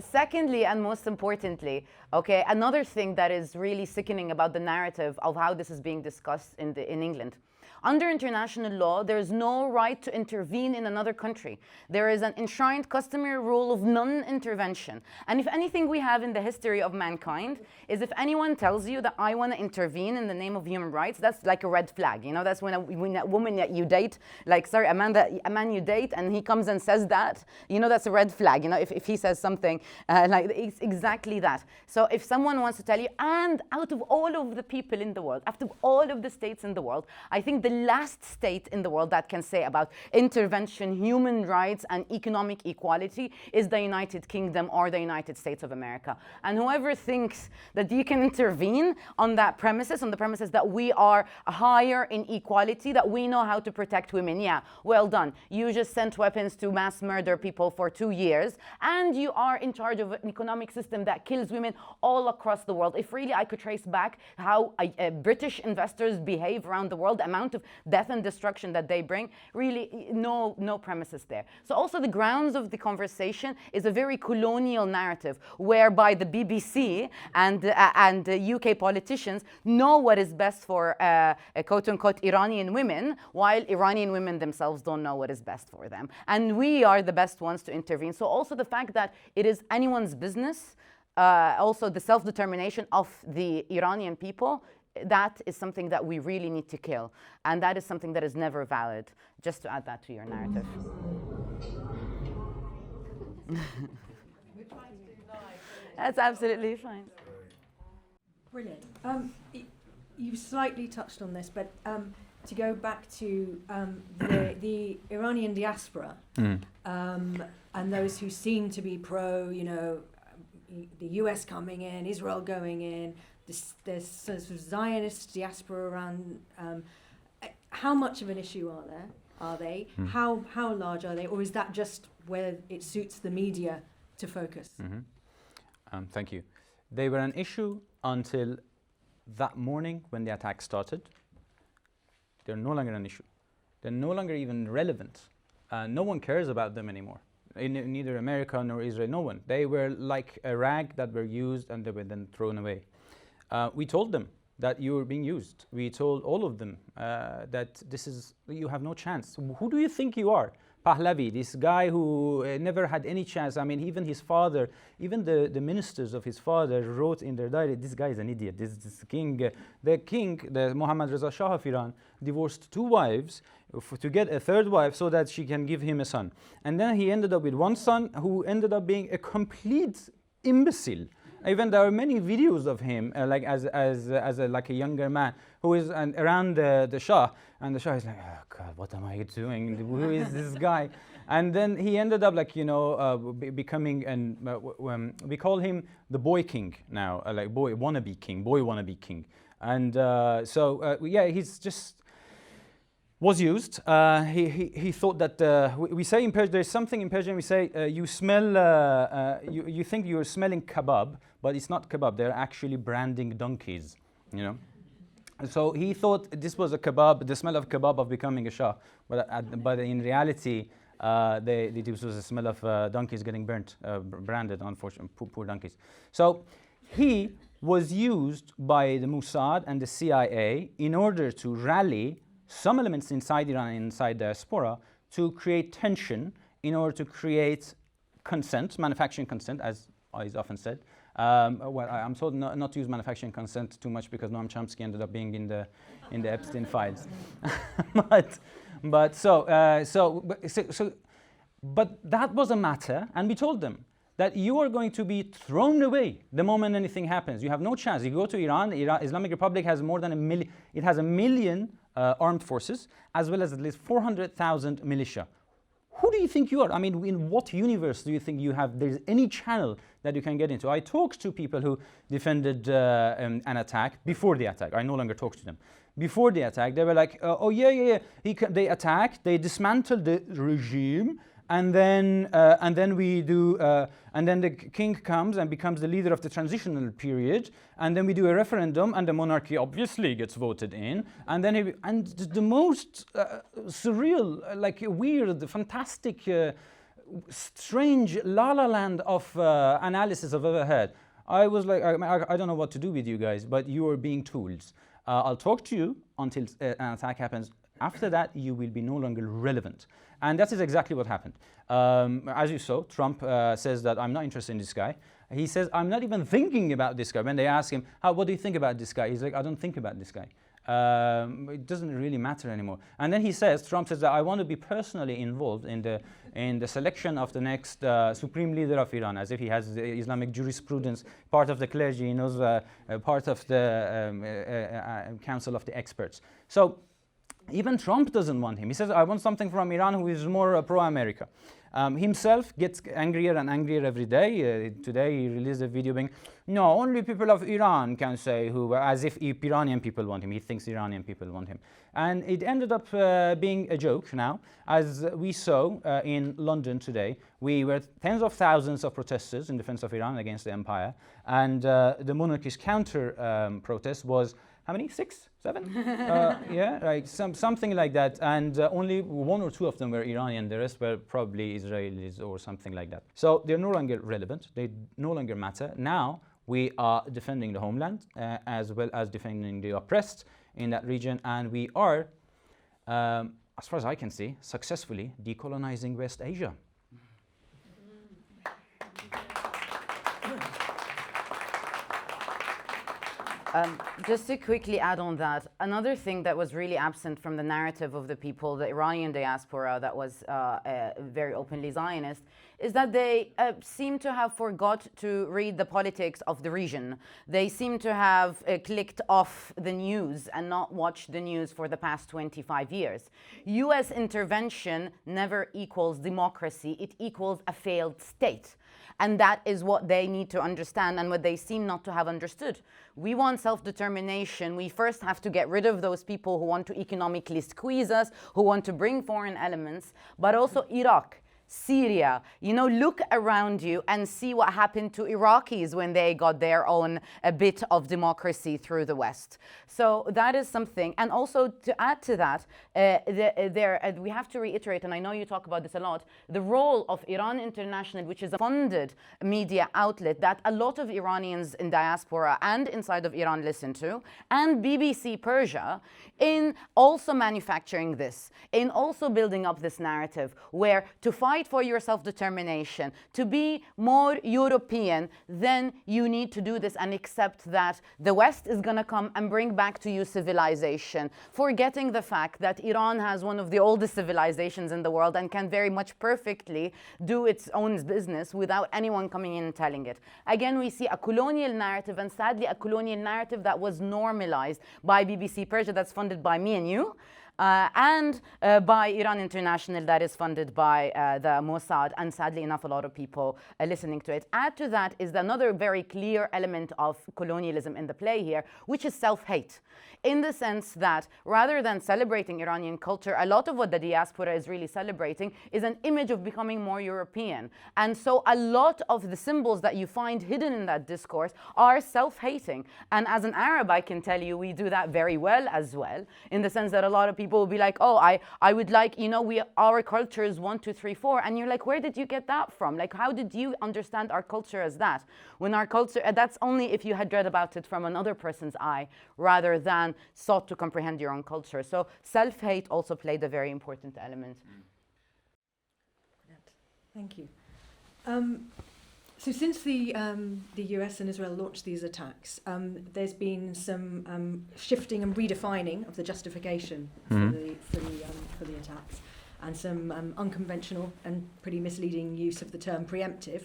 Secondly, and most importantly, okay, another thing that is really sickening about the narrative of how this is being discussed in England. Under international law, there is no right to intervene in another country. There is an enshrined customary rule of non-intervention. And if anything we have in the history of mankind is if anyone tells you that I want to intervene in the name of human rights, that's like a red flag. You know, that's when a woman that you date, like, sorry, a man you date and he comes and says that, you know, that's a red flag. You know, if he says something like it's exactly that. So if someone wants to tell you, and out of all of the people in the world, after all of the states in the world, I think the last state in the world that can say about intervention, human rights, and economic equality is the United Kingdom or the United States of America. And whoever thinks that you can intervene on that premises, on the premises that we are higher in equality, that we know how to protect women, yeah, well done. You just sent weapons to mass murder people for 2 years, and you are in charge of an economic system that kills women all across the world. If really I could trace back how British investors behave around the world, the amount of death and destruction that they bring, really no premises there. So also the grounds of the conversation is a very colonial narrative whereby the BBC and UK politicians know what is best for quote-unquote Iranian women, while Iranian women themselves don't know what is best for them. And we are the best ones to intervene. So also the fact that it is anyone's business, also the self-determination of the Iranian people, that is something that we really need to kill. And that is something that is never valid. Just to add that to your narrative. That's absolutely fine. Brilliant. You slightly touched on this, but to go back to the Iranian diaspora and those who seem to be pro, you know, the US coming in, Israel going in, there's sort of Zionist diaspora around. How much of an issue are they? How large are they? Or is that just where it suits the media to focus. Thank you. They were an issue until that morning when the attack started. They're no longer an issue. They're no longer even relevant. No one cares about them anymore. In neither America nor Israel, no one. They were like a rag that were used and they were then thrown away. We told them that you were being used. We told all of them that you have no chance. Who do you think you are? Pahlavi, this guy who never had any chance. I mean, even his father, even the ministers of his father wrote in their diary, this guy is an idiot. This king, the Muhammad Reza Shah of Iran, divorced 2 wives to get a 3rd wife so that she can give him a son. And then he ended up with 1 son who ended up being a complete imbecile. Even there are many videos of him, like as a younger man who is around the Shah, and the Shah is like, oh God, what am I doing? Who is this guy? And then he ended up becoming we call him the boy king now, boy wannabe king. And yeah, he's just was used. He thought that we say in Persian, there's something in Persian we say you smell, you think you're smelling kebab, but it's not kebab. They're actually branding donkeys, you know. So he thought this was a kebab, the smell of kebab of becoming a Shah, but in reality, this was the smell of donkeys getting burnt, branded, unfortunately, poor donkeys. So he was used by the Mossad and the CIA in order to rally some elements inside Iran and inside Diaspora to create tension in order to create consent, manufacturing consent, as is often said. Well, I'm told not to use manufacturing consent too much because Noam Chomsky ended up being in the Epstein files. but that was a matter, and we told them that you are going to be thrown away the moment anything happens. You have no chance. You go to Iran, Islamic Republic has more than 1 million. It has 1 million armed forces, as well as at least 400,000 militia. Who do you think you are? I mean, in what universe do you think you have? There's any channel that you can get into. I talked to people who defended an attack before the attack. I no longer talk to them. Before the attack, they were like, oh yeah. They attacked, they dismantled the regime, and then the king comes and becomes the leader of the transitional period, and then we do a referendum, and the monarchy obviously gets voted in, and then the most surreal, weird, fantastic, strange la la land of analysis I've ever heard. I was like, I don't know what to do with you guys, but you are being tools. I'll talk to you until an attack happens. After that, you will be no longer relevant. And that is exactly what happened. As you saw, Trump says that I'm not interested in this guy. He says, I'm not even thinking about this guy. When they ask him, what do you think about this guy? He's like, I don't think about this guy. It doesn't really matter anymore. And then Trump says that I want to be personally involved in the selection of the next supreme leader of Iran, as if he has the Islamic jurisprudence, part of the clergy, he knows part of the council of the experts. So even Trump doesn't want him. He says, I want something from Iran who is more pro-America. Himself gets angrier and angrier every day. Today he released a video being, no, only people of Iran can say who, as if Iranian people want him. He thinks Iranian people want him. And it ended up being a joke now. As we saw in London today, we were tens of thousands of protesters in defense of Iran against the empire. And the monarchy's counter protest was, how many? 6? 7? Yeah, like something like that. And only 1 or 2 of them were Iranian. The rest were probably Israelis or something like that. So they're no longer relevant. They no longer matter. Now we are defending the homeland as well as defending the oppressed in that region. And we are, as far as I can see, successfully decolonizing West Asia. Just to quickly add on that, another thing that was really absent from the narrative of the people, the Iranian diaspora that was very openly Zionist, is that they seem to have forgot to read the politics of the region. They seem to have clicked off the news and not watched the news for the past 25 years. US intervention never equals democracy, it equals a failed state. And that is what they need to understand and what they seem not to have understood. We want self-determination. We first have to get rid of those people who want to economically squeeze us, who want to bring foreign elements, but also Iraq, Syria. You know, look around you and see what happened to Iraqis when they got their own a bit of democracy through the West. So that is something. And also to add to that, we have to reiterate, and I know you talk about this a lot, the role of Iran International, which is a funded media outlet that a lot of Iranians in diaspora and inside of Iran listen to, and BBC Persia, in also manufacturing this, in also building up this narrative where to fight for your self-determination, to be more European, then you need to do this and accept that the West is going to come and bring back to you civilization, forgetting the fact that Iran has one of the oldest civilizations in the world and can very much perfectly do its own business without anyone coming in and telling it. Again, we see a colonial narrative, and sadly a colonial narrative that was normalized by BBC Persia, that's funded by me and you, and by Iran International, that is funded by the Mossad, and sadly enough a lot of people listening to it. Add to that is another very clear element of colonialism in the play here, which is self-hate, in the sense that rather than celebrating Iranian culture, a lot of what the diaspora is really celebrating is an image of becoming more European. And so a lot of the symbols that you find hidden in that discourse are self-hating. And as an Arab, I can tell you we do that very well as well, in the sense that a lot of people will be like, oh, I would like, you know, our culture is 1, 2, 3, 4. And you're like, where did you get that from? Like, how did you understand our culture as that? When our culture, that's only if you had read about it from another person's eye, rather than sought to comprehend your own culture. So self-hate also played a very important element. Thank you. So since the US and Israel launched these attacks, there's been some shifting and redefining of the justification for the attacks, and some unconventional and pretty misleading use of the term preemptive.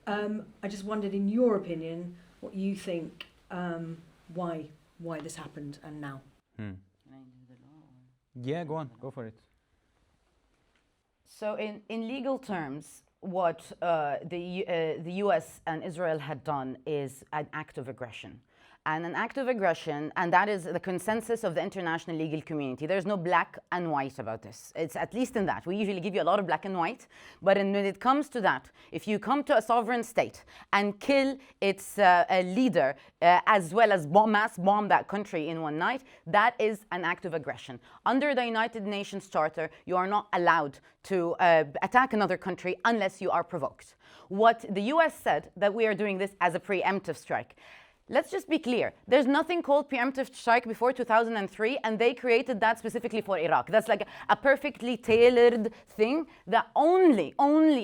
I just wondered, in your opinion, what you think, why this happened and now. Yeah, go on, go for it. So in legal terms, what the US and Israel had done is an act of aggression. And an act of aggression, and that is the consensus of the international legal community. There's no black and white about this. It's at least in that. We usually give you a lot of black and white, but when it comes to that, if you come to a sovereign state and kill its leader, as well as mass bomb that country in one night, that is an act of aggression. Under the United Nations Charter, you are not allowed to attack another country unless you are provoked. What the US said, that we are doing this as a preemptive strike. Let's just be clear. There's nothing called preemptive strike before 2003, and they created that specifically for Iraq. That's like a perfectly tailored thing that only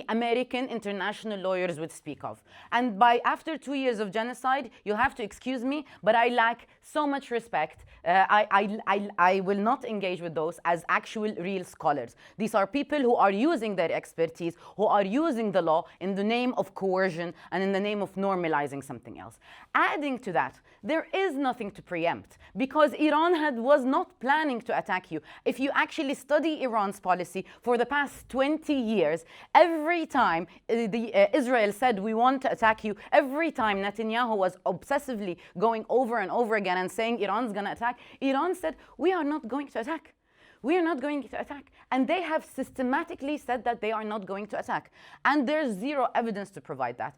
American international lawyers would speak of. And after 2 years of genocide, you'll have to excuse me, but I lack so much respect. I will not engage with those as actual real scholars. These are people who are using their expertise, who are using the law in the name of coercion and in the name of normalizing something else. Adding to that, there is nothing to preempt, because Iran was not planning to attack you. If you actually study Iran's policy for the past 20 years, every time Israel said we want to attack you, every time Netanyahu was obsessively going over and over again and saying Iran's going to attack, Iran said, we are not going to attack. We are not going to attack. And they have systematically said that they are not going to attack. And there's zero evidence to provide that.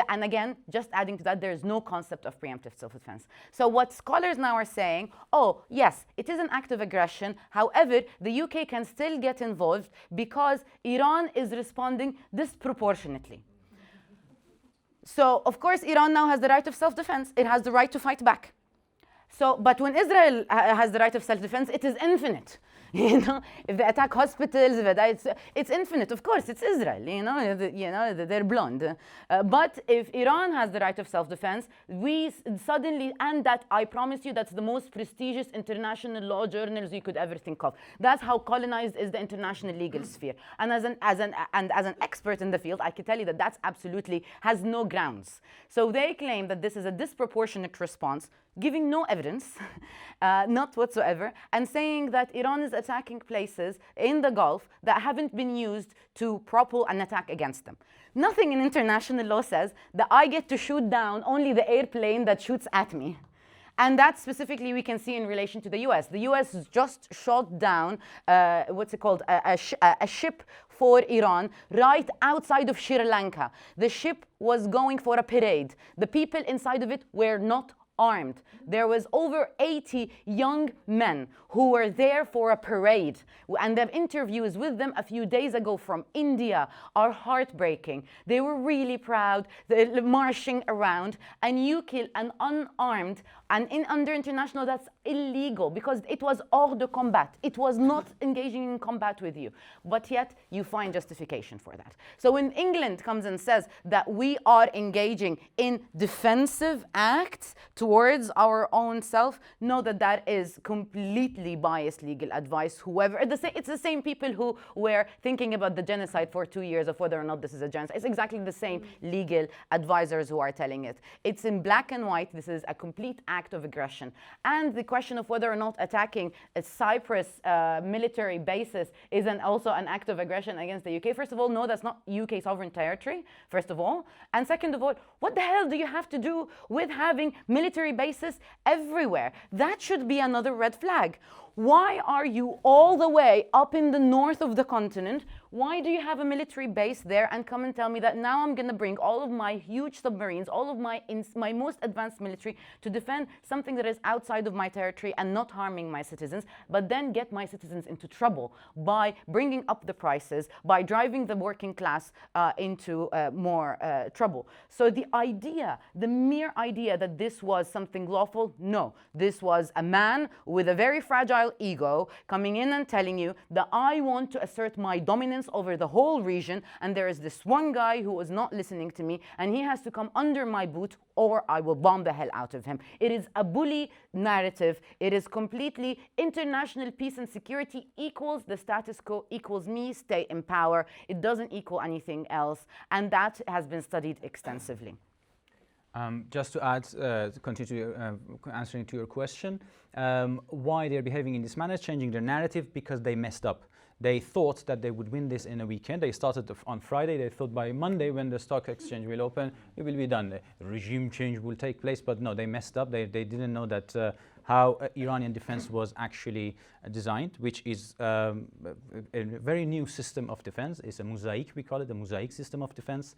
And again, just adding to that, there's no concept of preemptive self-defense. So what scholars now are saying, oh, yes, it is an act of aggression. However, the UK can still get involved because Iran is responding disproportionately. So, of course, Iran now has the right of self-defense. It has the right to fight back. So, but when Israel has the right of self-defense, it is infinite. You know, if they attack hospitals, it's infinite. Of course, it's Israel. They're blonde. But if Iran has the right of self-defense, we suddenly, and that I promise you, that's the most prestigious international law journals you could ever think of. That's how colonized is the international legal sphere. And as an expert in the field, I can tell you that that's absolutely has no grounds. So they claim that this is a disproportionate response, giving no evidence, not whatsoever, and saying that Iran is attacking places in the Gulf that haven't been used to propel an attack against them. Nothing in international law says that I get to shoot down only the airplane that shoots at me. And that specifically we can see in relation to the US. The US just shot down, what's it called, a ship for Iran right outside of Sri Lanka. The ship was going for a parade. The people inside of it were not armed. There was over 80 young men who were there for a parade. And the interviews with them a few days ago from India are heartbreaking. They were really proud, they're marching around, and you kill an unarmed, and under international that's illegal because it was hors de combat. It was not engaging in combat with you. But yet you find justification for that. So when England comes and says that we are engaging in defensive acts towards our own self, know that that is completely biased legal advice. Whoever, it's the same people who were thinking about the genocide for 2 years of whether or not this is a genocide. It's exactly the same legal advisors who are telling it. It's in black and white. This is a complete act of aggression. And the question of whether or not attacking a Cyprus military bases is also an act of aggression against the UK. First of all, no, that's not UK sovereign territory, first of all. And second of all, what the hell do you have to do with having military bases everywhere? That should be another red flag. Why are you all the way up in the north of the continent? Why do you have a military base there and come and tell me that now I'm going to bring all of my huge submarines, all of my most advanced military to defend something that is outside of my territory and not harming my citizens, but then get my citizens into trouble by bringing up the prices, by driving the working class into more trouble. So the idea, the mere idea that this was something lawful, no. This was a man with a very fragile ego coming in and telling you that I want to assert my dominance over the whole region, and there is this one guy who is not listening to me, and he has to come under my boot or I will bomb the hell out of him. It is a bully narrative. It is completely international peace and security equals the status quo equals me stay in power. It doesn't equal anything else, and that has been studied extensively. Just to add, to continue answering to your question, why they're behaving in this manner, changing their narrative, because they messed up. They thought that they would win this in a weekend. They started on Friday. They thought by Monday, when the stock exchange will open, it will be done. The regime change will take place, but no, they messed up. They didn't know that how Iranian defense was actually designed, which is a very new system of defense. It's a mosaic, we call it, a mosaic system of defense.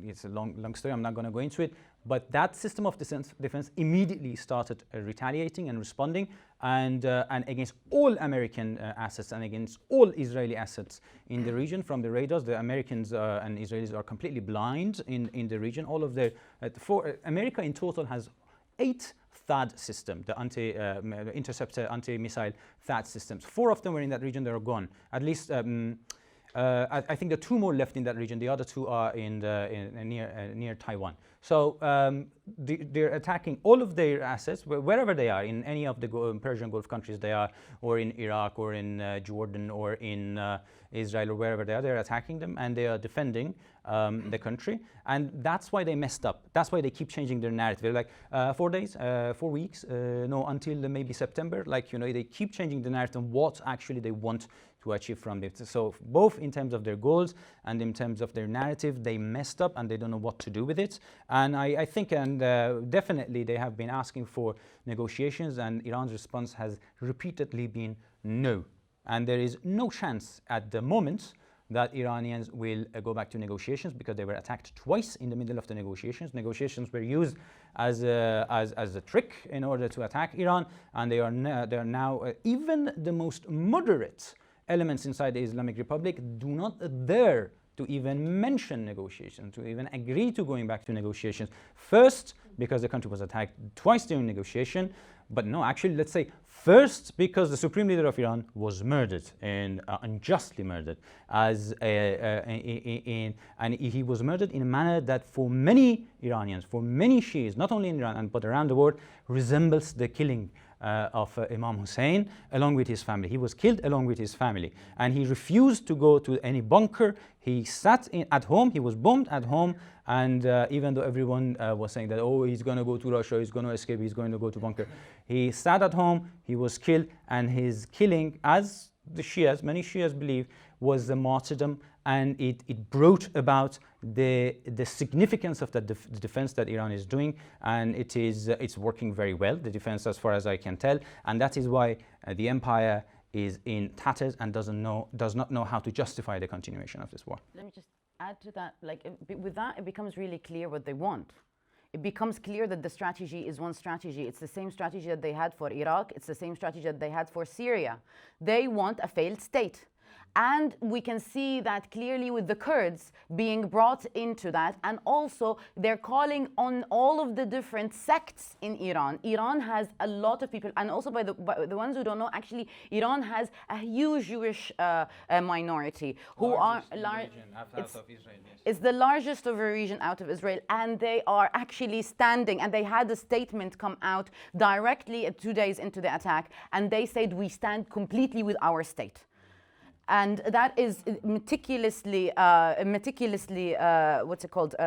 It's a long story, I'm not going to go into it, but that system of defense immediately started retaliating and responding, and against all American assets and against all Israeli assets in the region from the radars. The Americans and Israelis are completely blind in the region. All of their, America in total has 8 THAAD system, the interceptor anti-missile THAAD systems. 4 of them were in that region, they're gone. At least, I think there are 2 more left in that region. The other 2 are near Taiwan. So they're attacking all of their assets, wherever they are, in any of the Persian Gulf countries they are, or in Iraq, or in Jordan, or in Israel, or wherever they are. They're attacking them, and they are defending the country. And that's why they messed up. That's why they keep changing their narrative. They're like, 4 days, 4 weeks, no, until maybe September. Like, you know, they keep changing the narrative and what actually they want to achieve from it. So both in terms of their goals and in terms of their narrative, they messed up and they don't know what to do with it. And I think, and definitely they have been asking for negotiations, and Iran's response has repeatedly been no. And there is no chance at the moment that Iranians will go back to negotiations, because they were attacked twice in the middle of the negotiations. Negotiations were used as a trick in order to attack Iran, and they are now even the most moderate elements inside the Islamic Republic do not dare to even mention negotiations, to even agree to going back to negotiations. First, because the country was attacked twice during negotiation, but no, actually, let's say first, because the supreme leader of Iran was murdered, and unjustly murdered, and he was murdered in a manner that for many Iranians, for many Shi'is, not only in Iran but around the world, resembles the killing of Imam Hussein along with his family. He was killed along with his family, and he refused to go to any bunker. He sat at home, he was bombed at home, and even though everyone was saying that, oh, he's going to go to Russia, he's going to escape, he's going to go to bunker, he sat at home, he was killed, and his killing, as the Shias, many Shias believe, was the martyrdom and it brought about the significance of the defense that Iran is doing, and it's working very well, the defense as far as I can tell, and that is why the empire is in tatters and does not know how to justify the continuation of this war. Let me just add to that, with that, it becomes really clear what they want. It becomes clear that the strategy is one strategy. It's the same strategy that they had for Iraq. It's the same strategy that they had for Syria. They want a failed state. And we can see that clearly with the Kurds being brought into that. And also, they're calling on all of the different sects in Iran. Iran has a lot of people. And also, by the ones who don't know, actually, Iran has a huge Jewish minority who are large. It's the largest of a region out of Israel. And they are actually standing. And they had a statement come out directly 2 days into the attack. And they said, we stand completely with our state. And that is meticulously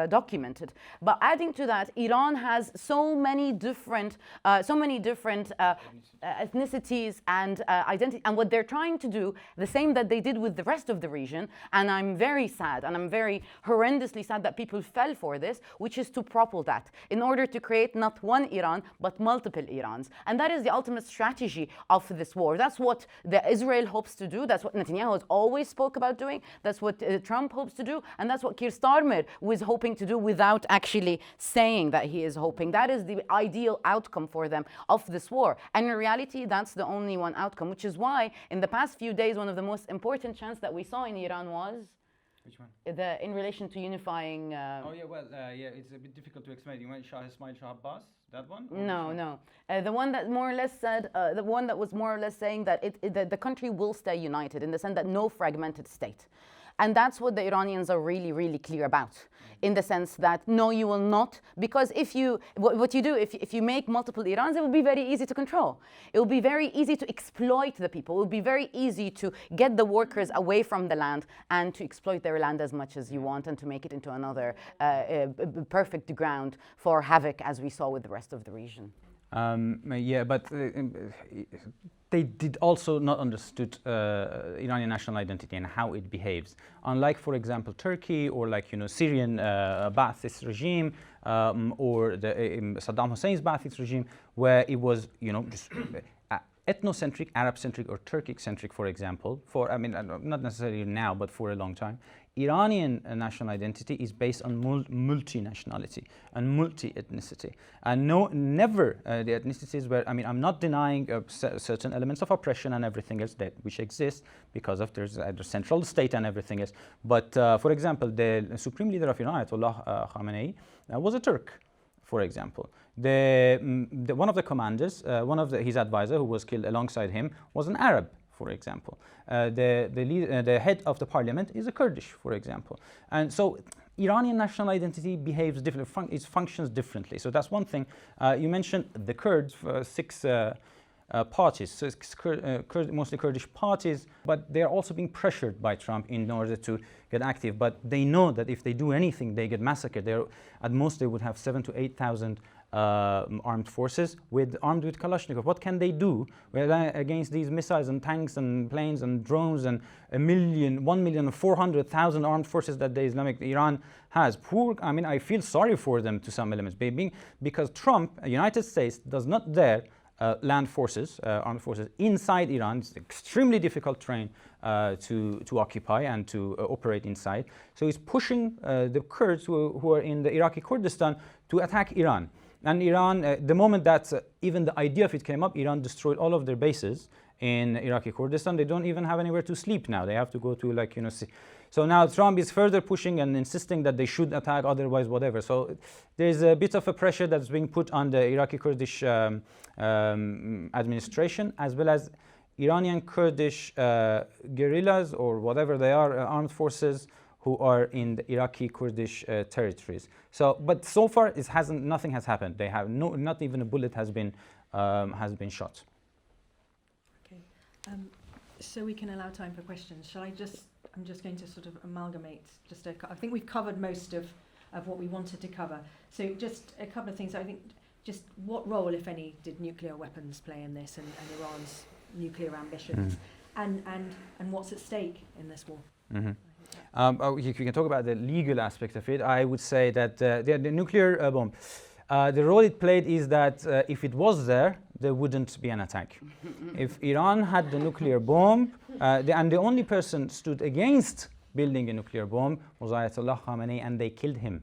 documented. But adding to that, Iran has so many different ethnicities and identity. And what they're trying to do, the same that they did with the rest of the region, and I'm very sad, and I'm very horrendously sad that people fell for this, which is to propel that in order to create not one Iran, but multiple Irans. And that is the ultimate strategy of this war. That's what Israel hopes to do. That's what Netanyahu has always spoke about doing. That's what Trump hopes to do. And that's what Keir Starmer was hoping to do without actually saying that he is hoping. That is the ideal outcome for them of this war. And in reality, that's the only one outcome, which is why in the past few days, one of the most important chants that we saw in Iran was... Which one? In relation to unifying... it's a bit difficult to explain. You meant Shah Abbas, that one? No. The one that more or less said, the one that was more or less saying that the country will stay united in the sense that no fragmented state. And that's what the Iranians are really, really clear about, in the sense that, no, you will not, because if you make multiple Irans, it will be very easy to control. It will be very easy to exploit the people. It will be very easy to get the workers away from the land and to exploit their land as much as you want and to make it into another perfect ground for havoc, as we saw with the rest of the region. They did also not understood Iranian national identity and how it behaves. Unlike, for example, Turkey or Syrian Ba'athist regime or the Saddam Hussein's Ba'athist regime, where it was just ethnocentric, Arab-centric or Turkic-centric, for example. Not necessarily now, but for a long time. Iranian national identity is based on multinationality and multi-ethnicity. And never the ethnicities where, I'm not denying certain elements of oppression and everything else which exists because of there's a central state and everything else. But for example, the supreme leader of Iran, Ayatollah Khamenei, was a Turk, for example. One of the commanders, his advisor who was killed alongside him was an Arab, for example. The head of the parliament is a Kurdish, for example. And so Iranian national identity behaves differently, it functions differently. So that's one thing. You mentioned the Kurds, six parties, mostly Kurdish parties, but they're also being pressured by Trump in order to get active. But they know that if they do anything, they get massacred. At most, they would have 7,000 to 8,000 armed forces armed with Kalashnikov. What can they do against these missiles and tanks and planes and drones and 1,400,000 armed forces that the Islamic Iran has? I feel sorry for them to some elements, because Trump, United States, does not dare land forces, armed forces inside Iran. It's extremely difficult terrain to occupy and to operate inside. So he's pushing the Kurds who are in the Iraqi Kurdistan to attack Iran. And Iran, the moment that even the idea of it came up, Iran destroyed all of their bases in Iraqi Kurdistan. They don't even have anywhere to sleep now. They have to go to So now Trump is further pushing and insisting that they should attack, otherwise whatever. So there's a bit of a pressure that's being put on the Iraqi Kurdish administration, as well as Iranian Kurdish guerrillas or whatever they are, armed forces who are in the Iraqi Kurdish territories. But so far nothing has happened. They have not even a bullet has been shot. Okay, so we can allow time for questions. I'm just going to sort of amalgamate. I think we've covered most of what we wanted to cover. So just a couple of things. I think just what role, if any, did nuclear weapons play in this and Iran's nuclear ambitions, and what's at stake in this war? Mm-hmm. You can talk about the legal aspect of it. I would say that the nuclear bomb, the role it played is that if it was there wouldn't be an attack. If Iran had the nuclear bomb, and the only person stood against building a nuclear bomb was Ayatollah Khamenei, and they killed him.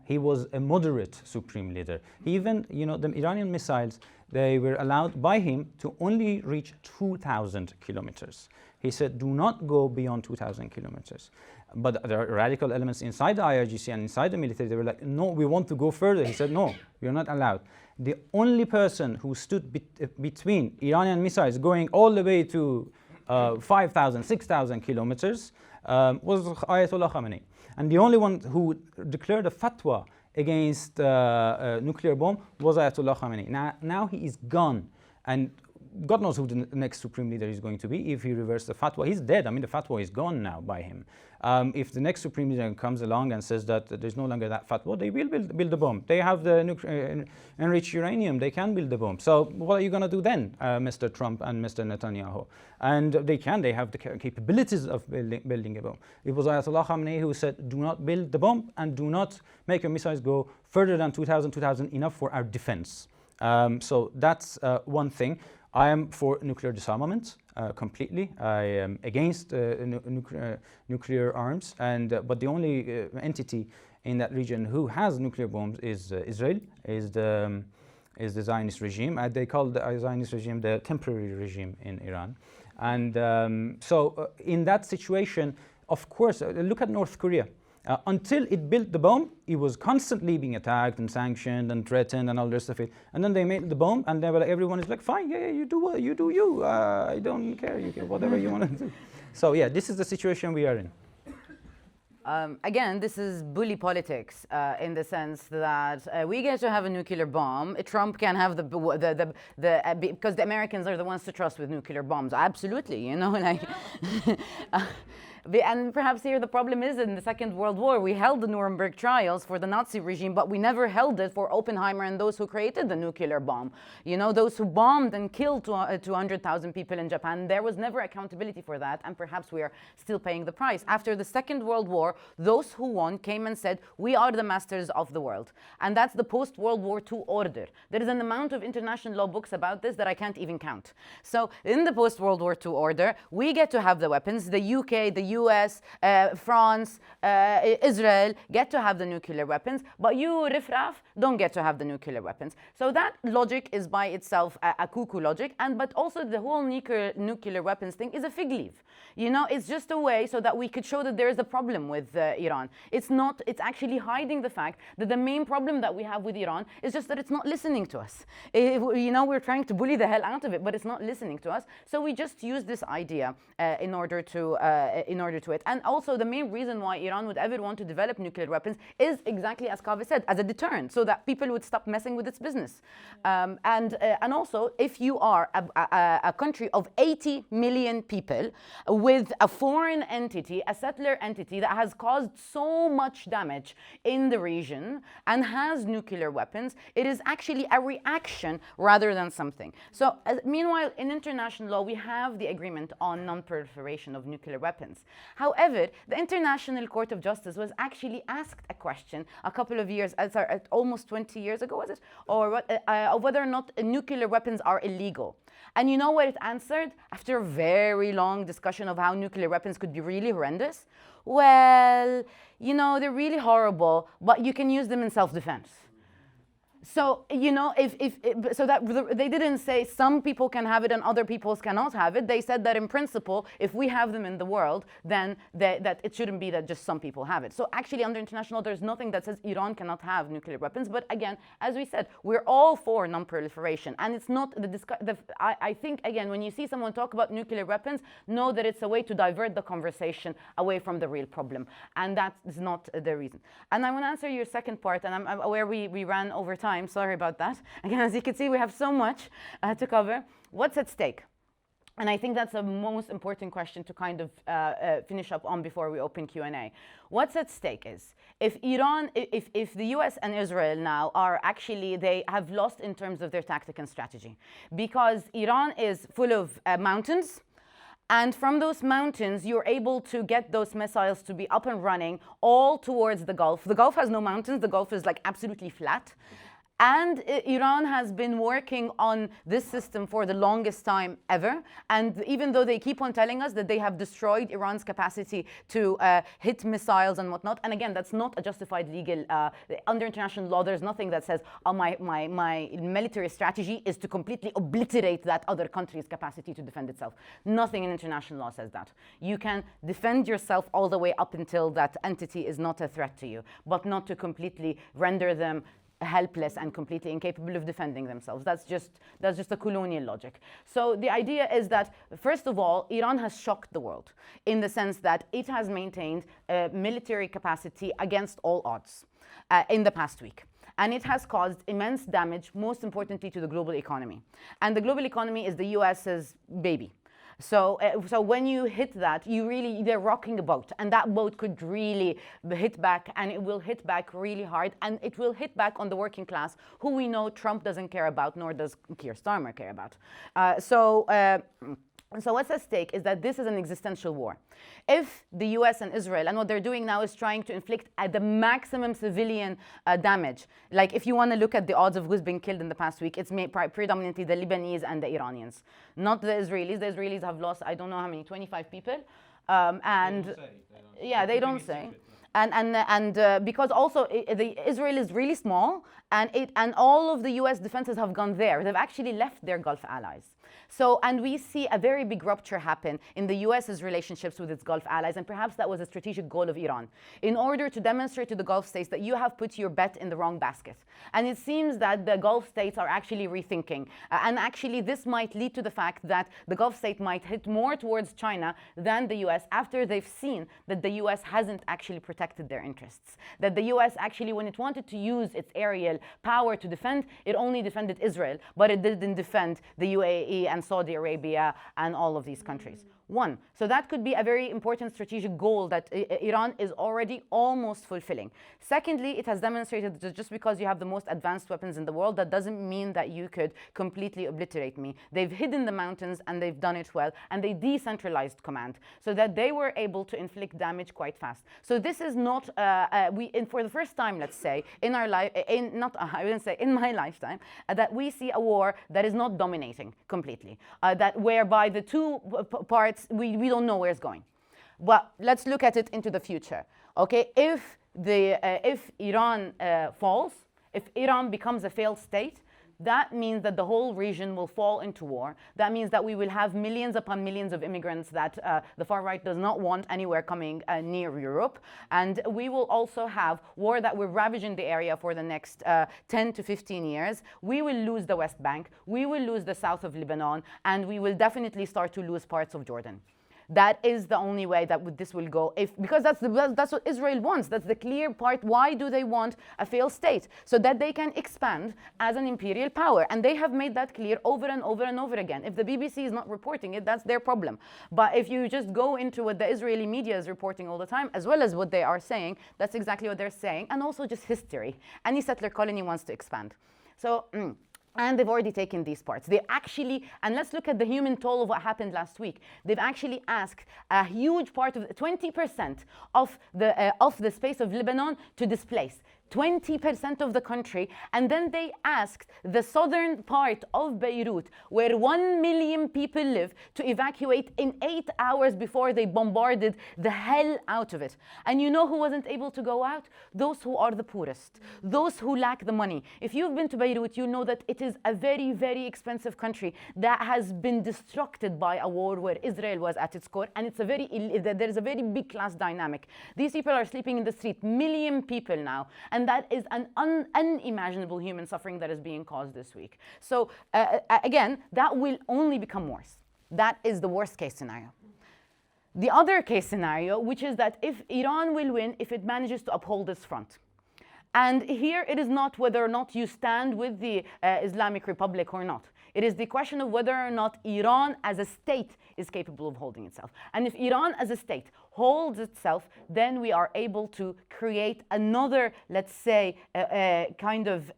He was a moderate supreme leader. Even, the Iranian missiles, they were allowed by him to only reach 2,000 kilometers. He said, do not go beyond 2,000 kilometers. But there are radical elements inside the IRGC and inside the military. They were like, no, we want to go further. He said, no, you're not allowed. The only person who stood between Iranian missiles going all the way to 5,000, 6,000 kilometers was Ayatollah Khamenei. And the only one who declared a fatwa against nuclear bomb was Ayatollah Khamenei. Now he is gone. And God knows who the next supreme leader is going to be if he reverses the fatwa. He's dead. I mean, the fatwa is gone now by him. If the next supreme leader comes along and says that there's no longer that fatwa, they will build a bomb. They have the enriched uranium. They can build a bomb. So what are you going to do then, Mr. Trump and Mr. Netanyahu? And they have the capabilities of building a bomb. It was Ayatollah Khamenei who said, do not build the bomb and do not make your missiles go further than 2,000, enough for our defense. So that's one thing. I am for nuclear disarmament completely. I am against nuclear arms, but the only entity in that region who has nuclear bombs is Israel, is the Zionist regime. They call the Zionist regime the temporary regime in Iran. And so in that situation, of course, look at North Korea. Until it built the bomb, it was constantly being attacked and sanctioned and threatened and all the rest of it. And then they made the bomb, and they were like, everyone is like, fine, yeah, you do you. I don't care. You can whatever you want to do. So yeah, this is the situation we are in. Again, this is bully politics in the sense that we get to have a nuclear bomb. Trump can have because the Americans are the ones to trust with nuclear bombs. Absolutely, like. And perhaps here the problem is in the Second World War, we held the Nuremberg trials for the Nazi regime, but we never held it for Oppenheimer and those who created the nuclear bomb. Those who bombed and killed 200,000 people in Japan. There was never accountability for that, and perhaps we are still paying the price. After the Second World War, those who won came and said, we are the masters of the world. And that's the post-World War II order. There is an amount of international law books about this that I can't even count. So in the post-World War II order, we get to have the weapons. The UK, the US, France, Israel get to have the nuclear weapons, but you, riffraff, don't get to have the nuclear weapons. So that logic is by itself a cuckoo logic, but also the whole nuclear weapons thing is a fig leaf. It's just a way so that we could show that there is a problem with Iran. It's actually hiding the fact that the main problem that we have with Iran is just that it's not listening to us. We're trying to bully the hell out of it, but it's not listening to us. So we just use this idea in order to it. And also the main reason why Iran would ever want to develop nuclear weapons is exactly as Kaveh said, as a deterrent, so that people would stop messing with its business. And also, if you are a country of 80 million people with a foreign entity, a settler entity that has caused so much damage in the region and has nuclear weapons, it is actually a reaction rather than something. So meanwhile, in international law, we have the agreement on non-proliferation of nuclear weapons. However, the International Court of Justice was actually asked a question a couple of years, almost 20 years ago, was it? Or whether or not nuclear weapons are illegal. And you know what it answered? After a very long discussion of how nuclear weapons could be really horrendous, well, they're really horrible, but you can use them in self-defense. So, so that they didn't say some people can have it and other people cannot have it. They said that in principle, if we have them in the world, then that it shouldn't be that just some people have it. So actually under international law, there's nothing that says Iran cannot have nuclear weapons. But again, as we said, we're all for non-proliferation. And it's not I think, again, when you see someone talk about nuclear weapons, know that it's a way to divert the conversation away from the real problem. And that is not the reason. And I want to answer your second part, and I'm aware we ran over time. Sorry about that. Again, as you can see, we have so much to cover. What's at stake? And I think that's the most important question to kind of finish up on before we open Q&A. What's at stake is, if the US and Israel now are actually, they have lost in terms of their tactic and strategy, because Iran is full of mountains, And from those mountains, you're able to get those missiles to be up and running all towards the Gulf. The Gulf has no mountains. The Gulf is like absolutely flat. And Iran has been working on this system for the longest time ever. And even though they keep on telling us that they have destroyed Iran's capacity to hit missiles and whatnot, and again, that's not a justified legal, under international law, there's nothing that says, oh, my military strategy is to completely obliterate that other country's capacity to defend itself. Nothing in international law says that. You can defend yourself all the way up until that entity is not a threat to you, but not to completely render them helpless and completely incapable of defending themselves. That's just a colonial logic. So the idea is that, first of all, Iran has shocked the world in the sense that it has maintained military capacity against all odds in the past week. And it has caused immense damage, most importantly, to the global economy. And the global economy is the US's baby. So when you hit that, they're rocking a boat, and that boat could really hit back, and it will hit back really hard, and it will hit back on the working class, who we know Trump doesn't care about, nor does Keir Starmer care about. So what's at stake is that this is an existential war. If the US and Israel, and what they're doing now is trying to inflict the maximum civilian damage, like if you want to look at the odds of who's been killed in the past week, it's predominantly the Lebanese and the Iranians, not the Israelis. The Israelis have lost, I don't know how many, 25 people. They don't say. And because also Israel is really small, and all of the US defenses have gone there. They've actually left their Gulf allies. So, and we see a very big rupture happen in the US's relationships with its Gulf allies, and perhaps that was a strategic goal of Iran, in order to demonstrate to the Gulf states that you have put your bet in the wrong basket. And it seems that the Gulf states are actually rethinking. And actually, this might lead to the fact that the Gulf state might hit more towards China than the US after they've seen that the US hasn't actually protected their interests. That the US actually, when it wanted to use its aerial power to defend, it only defended Israel, but it didn't defend the UAE and Saudi Arabia and all of these countries. One, so that could be a very important strategic goal that Iran is already almost fulfilling. Secondly, it has demonstrated that just because you have the most advanced weapons in the world, that doesn't mean that you could completely obliterate me. They've hidden the mountains, and they've done it well, and they decentralized command so that they were able to inflict damage quite fast. So this is not, for the first time, let's say, in our life, I wouldn't say in my lifetime, that we see a war that is not dominating completely, that whereby the two parts, we don't know where it's going. But let's look at it into the future. Okay, if Iran falls, if Iran becomes a failed state, that means that the whole region will fall into war. That means that we will have millions upon millions of immigrants that the far right does not want anywhere coming near Europe. And we will also have war that will ravage in the area for the next 10 to 15 years. We will lose the West Bank. We will lose the south of Lebanon. And we will definitely start to lose parts of Jordan. That is the only way that this will go, because that's what Israel wants. That's the clear part. Why do they want a failed state? So that they can expand as an imperial power. And they have made that clear over and over and over again. If the BBC is not reporting it, that's their problem. But if you just go into what the Israeli media is reporting all the time, as well as what they are saying, that's exactly what they're saying. And also just history. Any settler colony wants to expand. So... And they've already taken these parts. They actually, and let's look at the human toll of what happened last week. They've actually asked a huge part of 20% of the space of Lebanon to displace. 20% of the country, and then they asked the southern part of Beirut, where 1 million people live, to evacuate in 8 hours before they bombarded the hell out of it. And you know who wasn't able to go out? Those who are the poorest, those who lack the money. If you've been to Beirut, you know that it is a very, very expensive country that has been destructed by a war where Israel was at its core, and there is a very big class dynamic. These people are sleeping in the street, million people now, and that is an unimaginable human suffering that is being caused this week. So again, that will only become worse. That is the worst case scenario. The other case scenario, which is that if Iran will win, if it manages to uphold its front. And here it is not whether or not you stand with the Islamic Republic or not. It is the question of whether or not Iran as a state is capable of holding itself. And if Iran as a state holds itself, then we are able to create another, let's say, kind of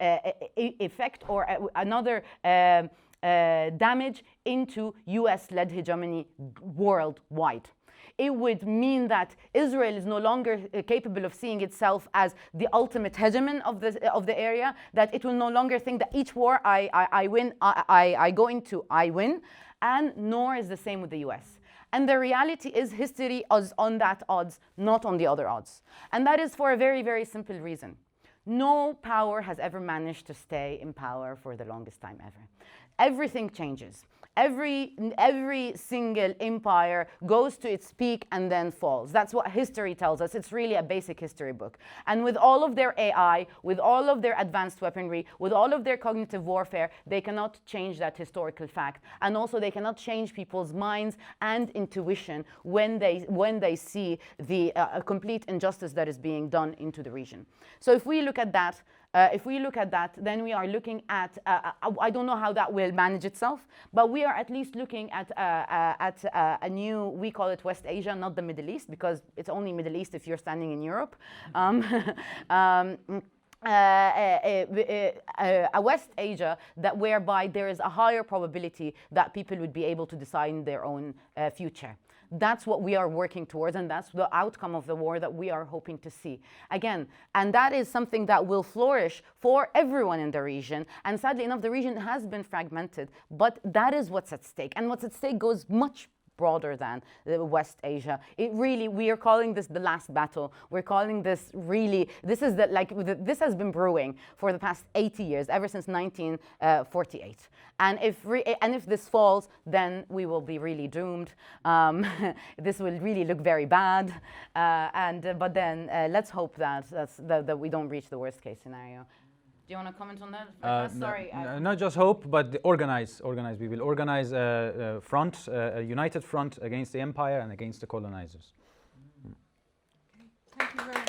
effect, or another damage into US-led hegemony worldwide. It would mean that Israel is no longer capable of seeing itself as the ultimate hegemon of the area, that it will no longer think that each war I win, I go into, I win, and nor is the same with the US. And the reality is history is on that odds, not on the other odds. And that is for a very, very simple reason. No power has ever managed to stay in power for the longest time ever. Everything changes. Every single empire goes to its peak and then falls. That's what history tells us. It's really a basic history book. And with all of their AI, with all of their advanced weaponry, with all of their cognitive warfare, they cannot change that historical fact. And also they cannot change people's minds and intuition when they see the complete injustice that is being done into the region. So if we look at that, then we are looking at, I don't know how that will manage itself, but we are at least looking at a new, we call it West Asia, not the Middle East, because it's only Middle East if you're standing in Europe. A West Asia that whereby there is a higher probability that people would be able to decide their own future. That's what we are working towards, and that's the outcome of the war that we are hoping to see. Again, and that is something that will flourish for everyone in the region. And sadly enough, the region has been fragmented, but that is what's at stake. And what's at stake goes much broader than West Asia. It really, we are calling this the last battle. We're calling this really, this is this has been brewing for the past 80 years, ever since 1948. And if this falls, then we will be really doomed. This will really look very bad. But then let's hope that we don't reach the worst case scenario. Do you want to comment on that? Sorry. Not just hope, but organize. We will organize a front, a united front against the empire and against the colonizers. Thank you very much.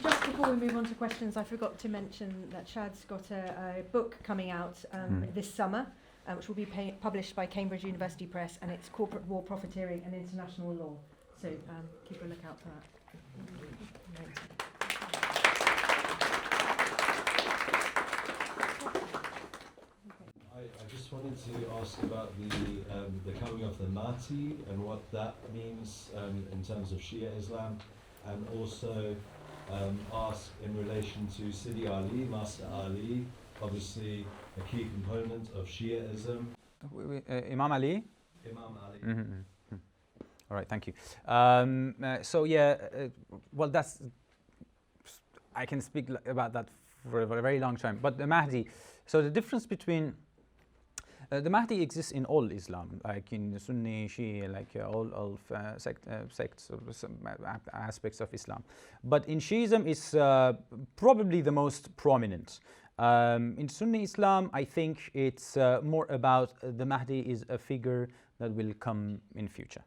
Just before we move on to questions, I forgot to mention that Shahd's got a book coming out this summer, which will be published by Cambridge University Press, and it's Corporate War Profiteering and International Law. So keep a lookout for that. I just wanted to ask about the coming of the Mahdi and what that means in terms of Shia Islam, and also ask in relation to Sidi Ali, Master Ali, obviously a key component of Shi'ism. Imam Ali? Imam Ali. Mm-hmm. All right, thank you. Well, I can speak about that for a very long time. But the Mahdi, so the difference between the Mahdi exists in all Islam, like in Sunni, Shia, like all sects or some aspects of Islam. But in Shi'ism, it's probably the most prominent. In Sunni Islam, I think it's more about the Mahdi is a figure that will come in future.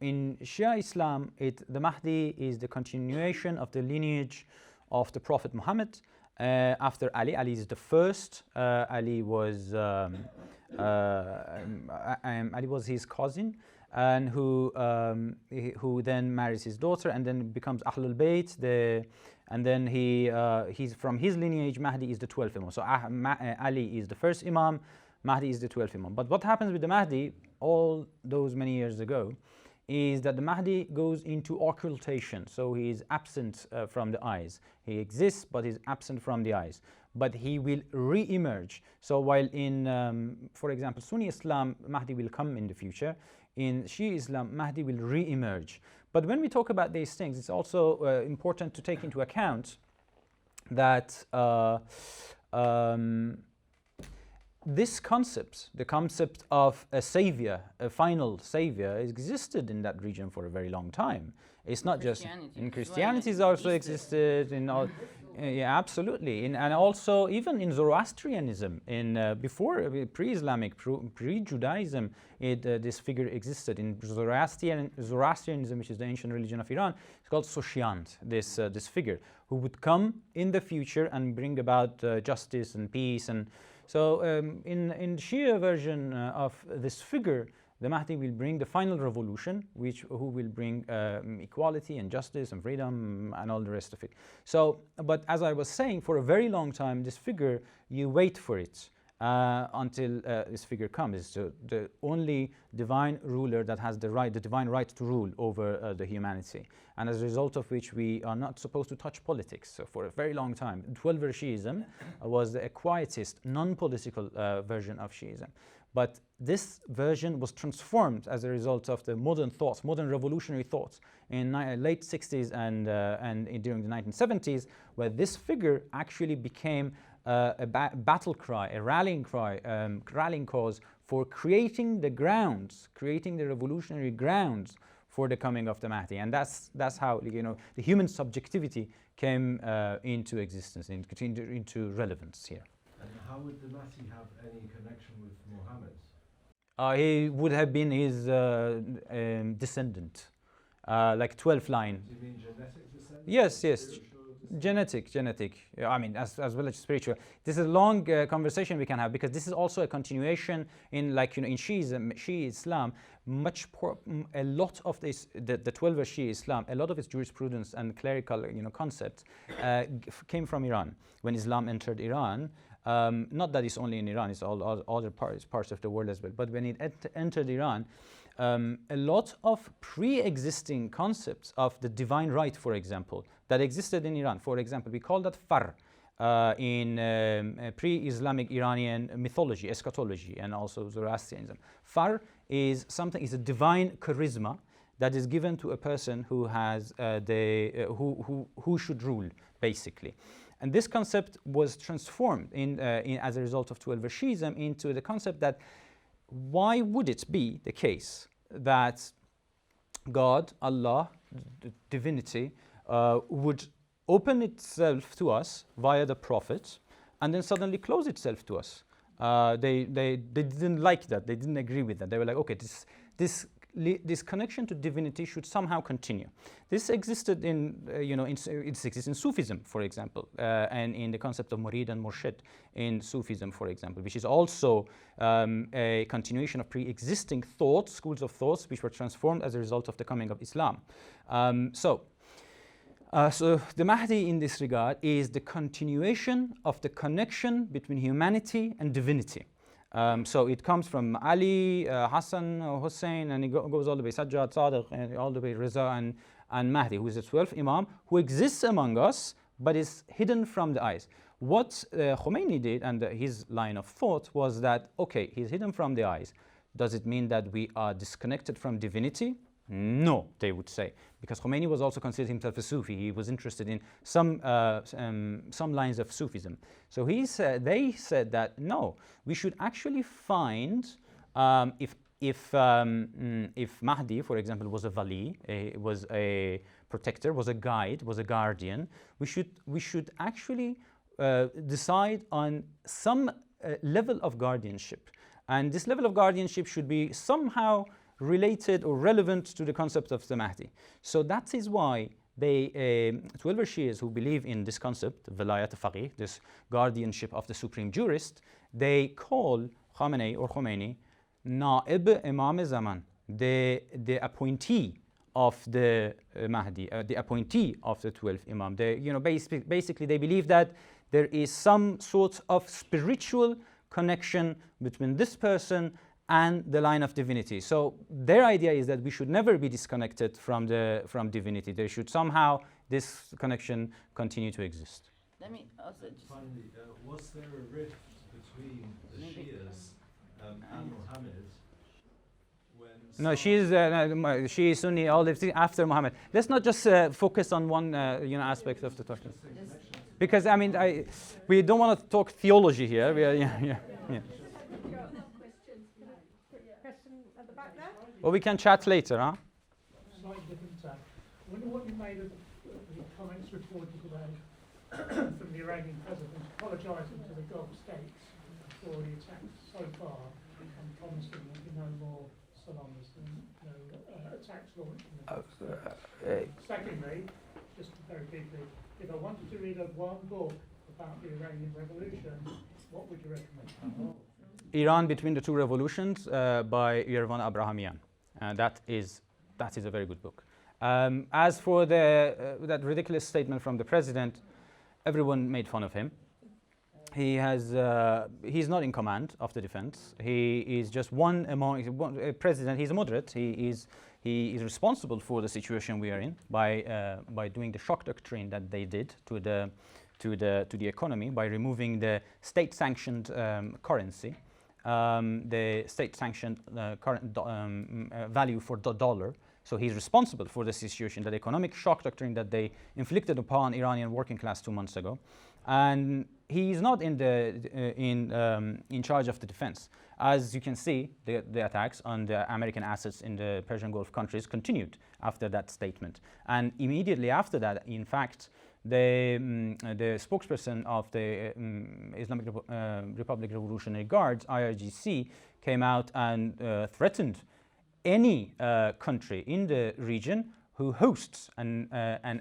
In Shia Islam, the Mahdi is the continuation of the lineage of the Prophet Muhammad after Ali. Ali is the first. Ali was his cousin, and who then marries his daughter, and then becomes Ahlul Bayt. And then he's from his lineage. Mahdi is the 12th Imam. So Ali is the first Imam. Mahdi is the 12th Imam. But what happens with the Mahdi all those many years ago is that the Mahdi goes into occultation. So he is absent from the eyes. He exists, but he's absent from the eyes. But he will re-emerge. So while in, for example, Sunni Islam, Mahdi will come in the future. In Shia Islam, Mahdi will re-emerge. But when we talk about these things, it's also important to take into account that this concept, the concept of a savior, a final savior, existed in that region for a very long time. It's not just in Christianity, it's also existed in all, yeah, absolutely, and also even in Zoroastrianism, before pre-Islamic, pre-Judaism, this figure existed. In Zoroastrianism, which is the ancient religion of Iran, it's called Soshant, this figure who would come in the future and bring about justice and peace. And so in Shia version of this figure, the Mahdi will bring the final revolution, who will bring equality and justice and freedom and all the rest of it. So, but as I was saying, for a very long time, this figure, you wait for it until this figure comes. It's the only divine ruler that has the divine right to rule over the humanity. And as a result of which, we are not supposed to touch politics. So for a very long time, 12-er Shi'ism was the quietist, non-political version of Shi'ism. But this version was transformed as a result of the modern thoughts, modern revolutionary thoughts in late 60s and during the 1970s, where this figure actually became a battle cry, a rallying cry, rallying cause for creating the grounds, creating the revolutionary grounds for the coming of the Mahdi. And that's how, you know, the human subjectivity came into existence, into relevance here. And how would the Mahdi have any connection with Muhammad? He would have been his descendant, like 12th line. Do you mean genetic descent? Yes. Spiritual descent? Genetic. I mean, as well as spiritual. This is a long conversation we can have, because this is also a continuation in, like, you know, in Shi'ism, Shi'i Islam. A lot of this, the 12-er Shi'i Islam, a lot of its jurisprudence and clerical, you know, concepts came from Iran. When Islam entered Iran, not that it's only in Iran, it's all other parts of the world as well. But when it entered Iran, a lot of pre-existing concepts of the divine right, for example, that existed in Iran. For example, we call that far in pre-Islamic Iranian mythology, eschatology, and also Zoroastrianism. Far is a divine charisma that is given to a person who has who should rule, basically. And this concept was transformed as a result of 12-er Shi'ism into the concept that why would it be the case that God, Allah, the divinity, would open itself to us via the prophet and then suddenly close itself to us? They didn't like that. They didn't agree with that. They were like, okay, this connection to divinity should somehow continue. This existed it exists in Sufism, for example, and in the concept of murid and murshid in Sufism, for example, which is also a continuation of pre-existing thoughts, schools of thoughts, which were transformed as a result of the coming of Islam. So the Mahdi in this regard is the continuation of the connection between humanity and divinity. So it comes from Ali, Hassan, Hussein, and it goes all the way, Sajjad, Sadiq, and all the way Reza and Mahdi, who is the 12th Imam, who exists among us, but is hidden from the eyes. What Khomeini did, and his line of thought, was that, okay, he's hidden from the eyes. Does it mean that we are disconnected from divinity? No, they would say, because Khomeini was also considered himself a Sufi. He was interested in some lines of Sufism. So they said that no, we should actually find if Mahdi, for example, was a wali, was a protector, was a guide, was a guardian, we should actually decide on some level of guardianship, and this level of guardianship should be somehow related or relevant to the concept of the Mahdi. So that is why 12-er Shias who believe in this concept, Velayat Faqih, this guardianship of the supreme jurist, they call Khamenei or Khomeini Na'ib Imam Zaman, the appointee of the Mahdi, the appointee of the 12th Imam. Basically they believe that there is some sort of spiritual connection between this person and the line of divinity. So their idea is that we should never be disconnected from divinity. There should somehow this connection continue to exist. Let me also just Finally, was there a rift between the Shias and Muhammad when? No, she is Sunni, all the after Muhammad. Let's not just focus on one aspect of the talk. Because I mean, we don't want to talk theology here. Yeah. Well, we can chat later, huh? Slightly different tack. I wonder what you made of the comments reported today from the Iranian president apologising to the Gulf states for the attacks so far and promising that no more salams and no attacks launched. Secondly, just very briefly, if I wanted to read one book about the Iranian Revolution, what would you recommend? Iran Between the Two Revolutions by Yervan Abrahamian. That is a very good book. As for that ridiculous statement from the president, everyone made fun of him. He's not in command of the defense. He is just one president. He's a moderate. He is responsible for the situation we are in by doing the shock doctrine that they did to the economy by removing the state-sanctioned currency, the state-sanctioned current value for the dollar. So he's responsible for the situation, that economic shock doctrine that they inflicted upon Iranian working class 2 months ago, and he's not in charge of the defense. As you can see, the attacks on the American assets in the Persian Gulf countries continued after that statement, and immediately after that, in fact, the spokesperson of the Islamic Republic Revolutionary Guards, IRGC, came out and threatened any country in the region who hosts and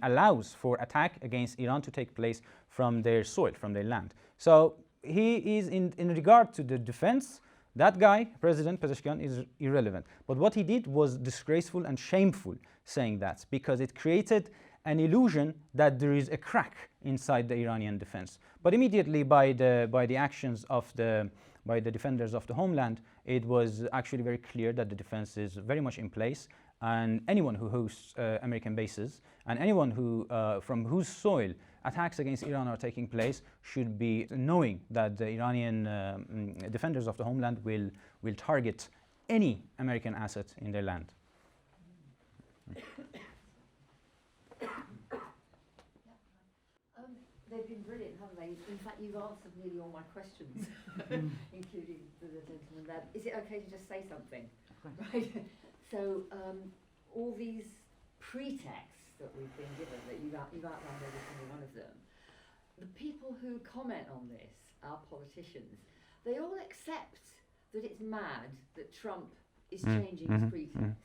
allows for attack against Iran to take place from their soil, from their land. So he is, in regard to the defense, that guy, President Pezeshkian, is irrelevant. But what he did was disgraceful and shameful, saying that, because it created an illusion that there is a crack inside the Iranian defense. But immediately by the actions of by the defenders of the homeland, it was actually very clear that the defense is very much in place, and anyone who hosts American bases and anyone who from whose soil attacks against Iran are taking place should be knowing that the Iranian defenders of the homeland will target any American asset in their land. They've been brilliant, haven't they? In fact, you've answered nearly all my questions, including the gentleman there. Is it okay to just say something? Right. So, all these pretexts that we've been given, that you've outlined every single one of them, the people who comment on this, our politicians, they all accept that it's mad that Trump is changing his pretext.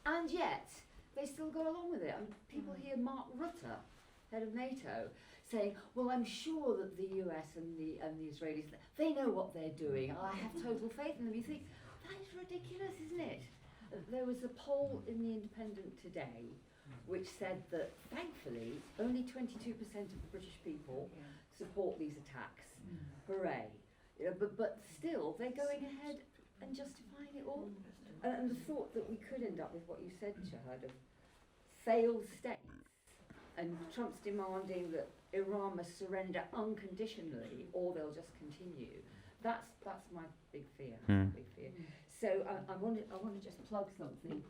And yet, they still go along with it. I mean, people hear Mark Rutte, head of NATO, saying, well, I'm sure that the US and the Israelis, they know what they're doing. I have total faith in them. You think, that is ridiculous, isn't it? There was a poll in The Independent today which said that, thankfully, only 22% of the British people support these attacks. Hooray. You know, but still, they're going ahead and justifying it all. And the thought that we could end up with what you said, Shahd, of failed states, and Trump's demanding that Iran must surrender unconditionally or they'll just continue. That's my big fear. Big fear. So I want to just plug something.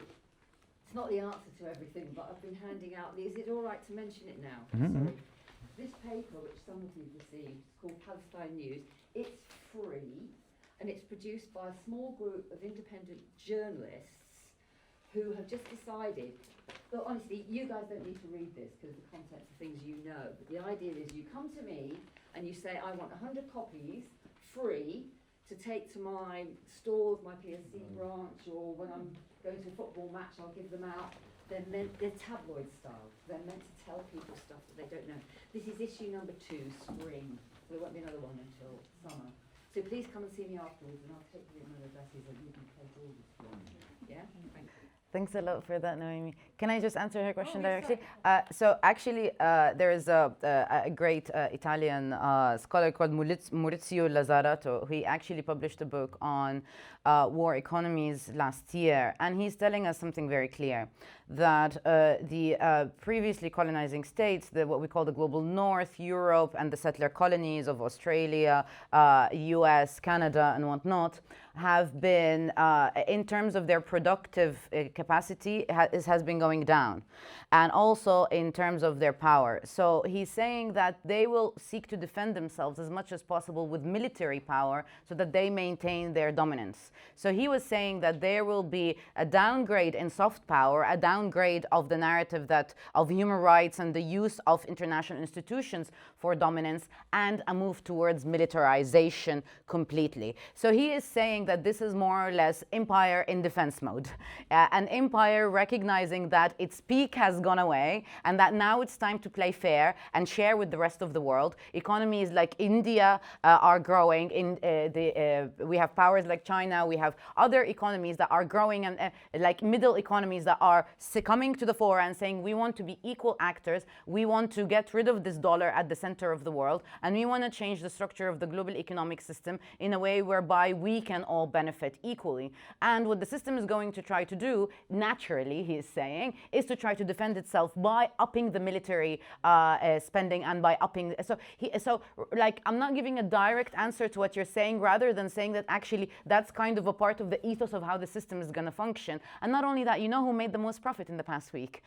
It's not the answer to everything, but I've been handing out. Is it all right to mention it now? Sorry. This paper, which some of you received, is called Palestine News. It's free, and it's produced by a small group of independent journalists who have just decided. Well, honestly, you guys don't need to read this because the contents are things you know. But the idea is you come to me and you say, I want 100 copies free to take to my stores, my PSC branch, or when I'm going to a football match, I'll give them out. They're tabloid style. They're meant to tell people stuff that they don't know. This is issue number 2, spring. There won't be another one until summer. So please come and see me afterwards, and I'll take the email addresses and you can take all this one. Yeah? Thank you. Thanks a lot for that, Noemi. Can I just answer her question yes, directly? So actually, there is a great Italian scholar called Maurizio Lazzarato. He actually published a book on war economies last year, and he's telling us something very clear, that the previously colonizing states, what we call the global north, Europe, and the settler colonies of Australia, US, Canada, and whatnot, have been, in terms of their productive capacity, has been going down, and also in terms of their power. So he's saying that they will seek to defend themselves as much as possible with military power so that they maintain their dominance. So he was saying that there will be a downgrade in soft power, a downgrade of the narrative that of human rights and the use of international institutions for dominance, and a move towards militarization completely. So he is saying that this is more or less empire in defense mode. And empire recognizing that its peak has gone away and that now it's time to play fair and share with the rest of the world. Economies like India are growing. We have powers like China. We have other economies that are growing, and like middle economies that are coming to the fore and saying, we want to be equal actors. We want to get rid of this dollar at the center of the world, and we want to change the structure of the global economic system in a way whereby we can all benefit equally. And what the system is going to try to do, naturally, he is saying, is to try to defend itself by upping the military spending and by upping. So like, I'm not giving a direct answer to what you're saying, rather than saying that actually that's kind of a part of the ethos of how the system is going to function. And not only that, you know who made the most profit in the past week?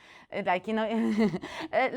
Like, you know,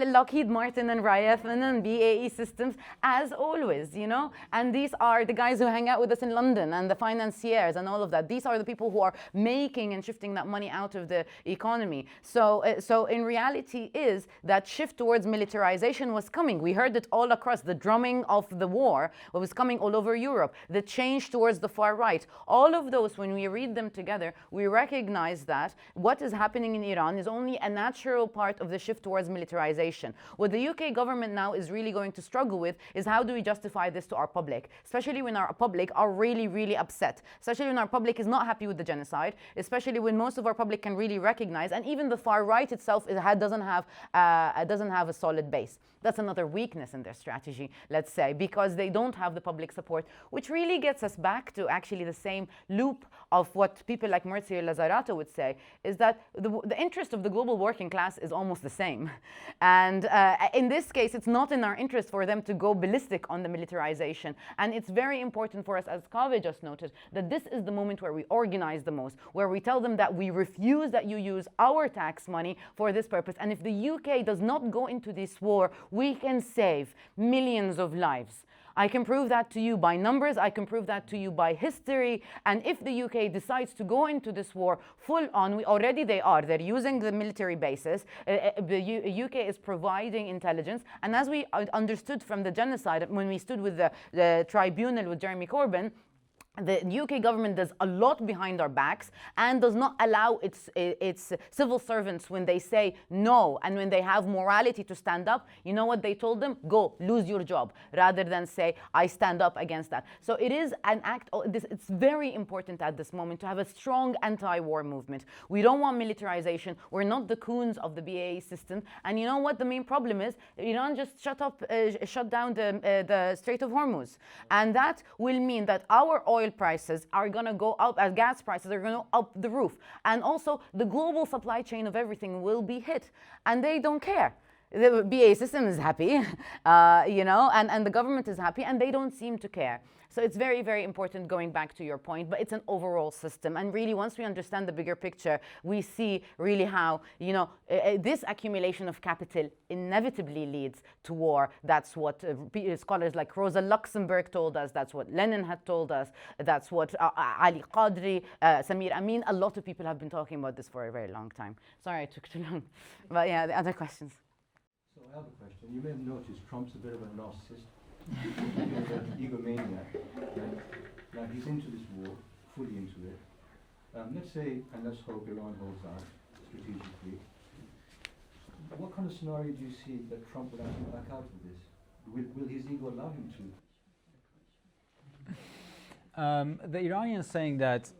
Lockheed Martin and Raytheon and BAE Systems, as always, you know. And these are the guys who hang out with us in London, and the financiers and all of that. These are the people who are making and shifting that money out of the economy. So in reality is that shift towards militarization was coming. We heard it all across. The drumming of the war was coming all over Europe. The change towards the far right. All of those, when we read them together, we recognize that what is happening in Iran is only a natural part of the shift towards militarization. What the UK government now is really going to struggle with is how do we justify this to our public, especially when our public are really, really upset, especially when our public is not happy with the genocide, especially when most of our public can really recognize, and even the far right itself doesn't have a solid base. That's another weakness in their strategy, let's say, because they don't have the public support, which really gets us back to actually the same loop of what people like Maurizio Lazzarato would say, is that the interest of the global working class is almost the same. And in this case, it's not in our interest for them to go ballistic on the militarization. And it's very important for us, as Kaveh just noted, that this is the moment where we organize the most, where we tell them that we refuse that you use our tax money for this purpose. And if the UK does not go into this war, we can save millions of lives. I can prove that to you by numbers. I can prove that to you by history. And if the UK decides to go into this war full on, they're using the military bases. The UK is providing intelligence. And as we understood from the genocide, when we stood with the tribunal with Jeremy Corbyn, the UK government does a lot behind our backs and does not allow its civil servants, when they say no and when they have morality to stand up, you know what they told them? Go, lose your job, rather than say, I stand up against that. So it is an act, it's very important at this moment to have a strong anti-war movement. We don't want militarization. We're not the coons of the BAE system. And you know what the main problem is? Iran just shut down the Strait of Hormuz. And that will mean that our oil prices are going to go up, as gas prices are going to go up the roof. And also the global supply chain of everything will be hit. And they don't care. The BAE system is happy, you know, and the government is happy, and they don't seem to care. So it's very, very important, going back to your point, but it's an overall system. And really, once we understand the bigger picture, we see really how, you know, this accumulation of capital inevitably leads to war. That's what scholars like Rosa Luxemburg told us. That's what Lenin had told us. That's what Ali Qadri, Samir Amin, a lot of people have been talking about this for a very long time. Sorry I took too long. But yeah, the other questions. So I have a question. You may have noticed Trump's a bit of a narcissist. He's an egomaniac. Right? Now he's into this war, fully into it. Let's say, and let's hope Iran holds out strategically. What kind of scenario do you see that Trump will actually back out of this? Will his ego allow him to? The Iranians saying that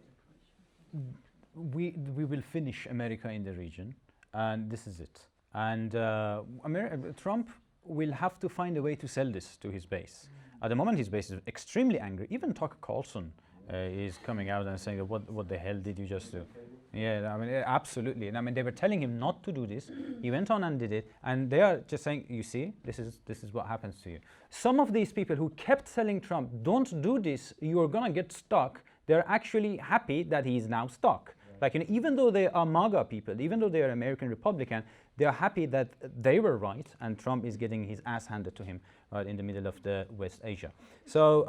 we will finish America in the region, and this is it. And Trump will have to find a way to sell this to his base. At the moment, his base is extremely angry. Even Tucker Carlson is coming out and saying, what the hell did you just do? Yeah, I mean, absolutely. And I mean, they were telling him not to do this. He went on and did it. And they are just saying, you see, this is what happens to you. Some of these people who kept telling Trump, don't do this, you're going to get stuck, they're actually happy that he is now stuck. Like, you know, even though they are MAGA people, even though they are American Republican, they are happy that they were right and Trump is getting his ass handed to him right in the middle of the West Asia. So,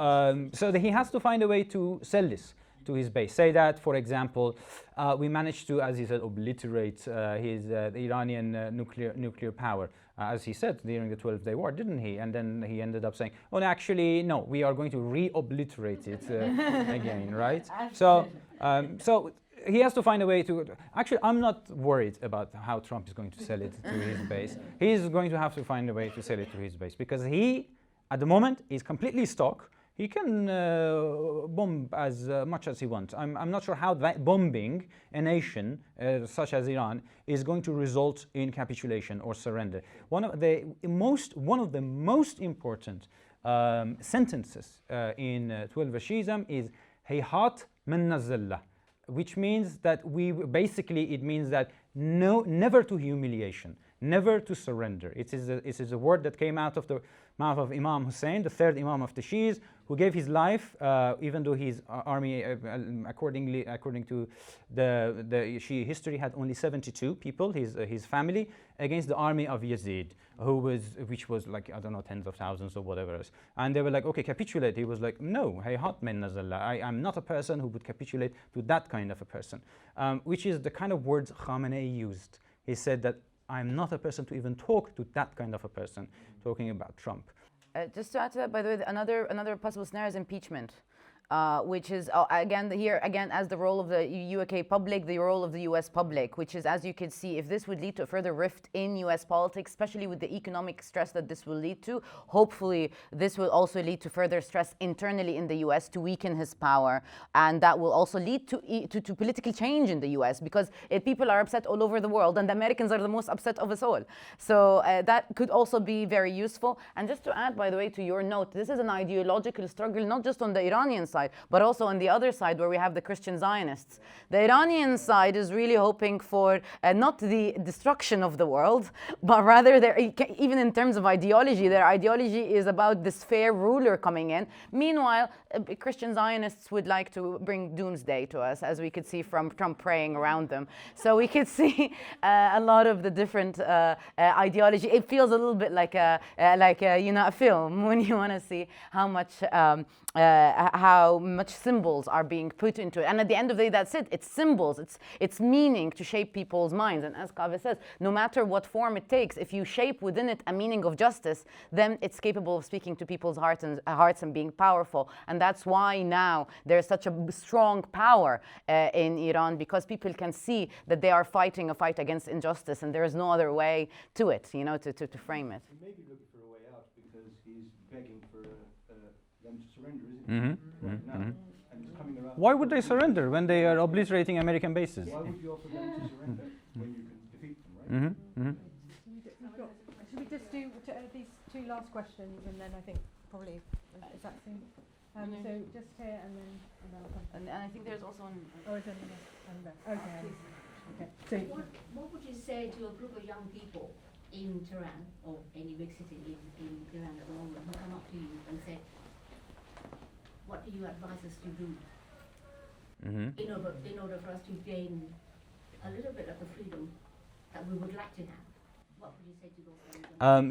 he has to find a way to sell this to his base. Say that, for example, we managed to, as he said, obliterate the Iranian nuclear power, as he said during the 12-day war, didn't he? And then he ended up saying, well, actually, no, we are going to re-obliterate it again, right? So he has to find a way to. Actually, I'm not worried about how Trump is going to sell it to his base. He's going to have to find a way to sell it to his base because he, at the moment, is completely stuck. He can bomb as much as he wants. I'm not sure how that bombing a nation such as Iran is going to result in capitulation or surrender. One of the most important sentences in 12 Shi'ism is Hayhat min nazillah, which means that it means that never to humiliation, never to surrender. It is a word that came out of the mouth of Imam Hussein, the third Imam of the Shi'is, who gave his life, even though his army, according to the Shi'i history, had only 72 people, his family, against the army of Yazid, which was like, I don't know, tens of thousands or whatever else. And they were like, okay, capitulate. He was like, no, hayhat min nazallah. I'm not a person who would capitulate to that kind of a person, which is the kind of words Khamenei used. He said that I'm not a person to even talk to that kind of a person, talking about Trump. Just to add to that, by the way, another possible scenario is impeachment, which is, again, as the role of the UK public, the role of the US public, which is, as you can see, if this would lead to a further rift in US politics, especially with the economic stress that this will lead to, hopefully this will also lead to further stress internally in the US to weaken his power. And that will also lead to political change in the US, because people are upset all over the world, and the Americans are the most upset of us all. So that could also be very useful. And just to add, by the way, to your note, this is an ideological struggle, not just on the Iranian side, but also on the other side where we have the Christian Zionists. The Iranian side is really hoping for not the destruction of the world, but rather, even in terms of ideology, their ideology is about this fair ruler coming in. Meanwhile, Christian Zionists would like to bring doomsday to us, as we could see from Trump praying around them. So we could see a lot of the different ideology. It feels a little bit like a film when you want to see how much symbols are being put into it. And at the end of the day, that's it. It's symbols. It's meaning to shape people's minds. And as Kaveh says, no matter what form it takes, if you shape within it a meaning of justice, then it's capable of speaking to people's hearts and being powerful. And that's why now there's such a strong power in Iran, because people can see that they are fighting a fight against injustice, and there is no other way to it, to frame it. He may be looking for a way out because he's begging for them to surrender, isn't he? Mm-hmm. Right now. Mm-hmm. And it's coming around. Why would they surrender when they are obliterating American bases? Why would you offer them to surrender when you can defeat them, right? Mm-hmm. Mm-hmm. Should we just do these two last questions, and then I think probably is that soon? So just here and then I'll come. And I think there's also one. Oh, it's on there. Okay. Okay. So What would you say to a group of young people in Tehran or any big city in Iran at the moment who come up to you and say, what do you advise us to do in order for us to gain a little bit of the freedom that we would like to have? What would you say to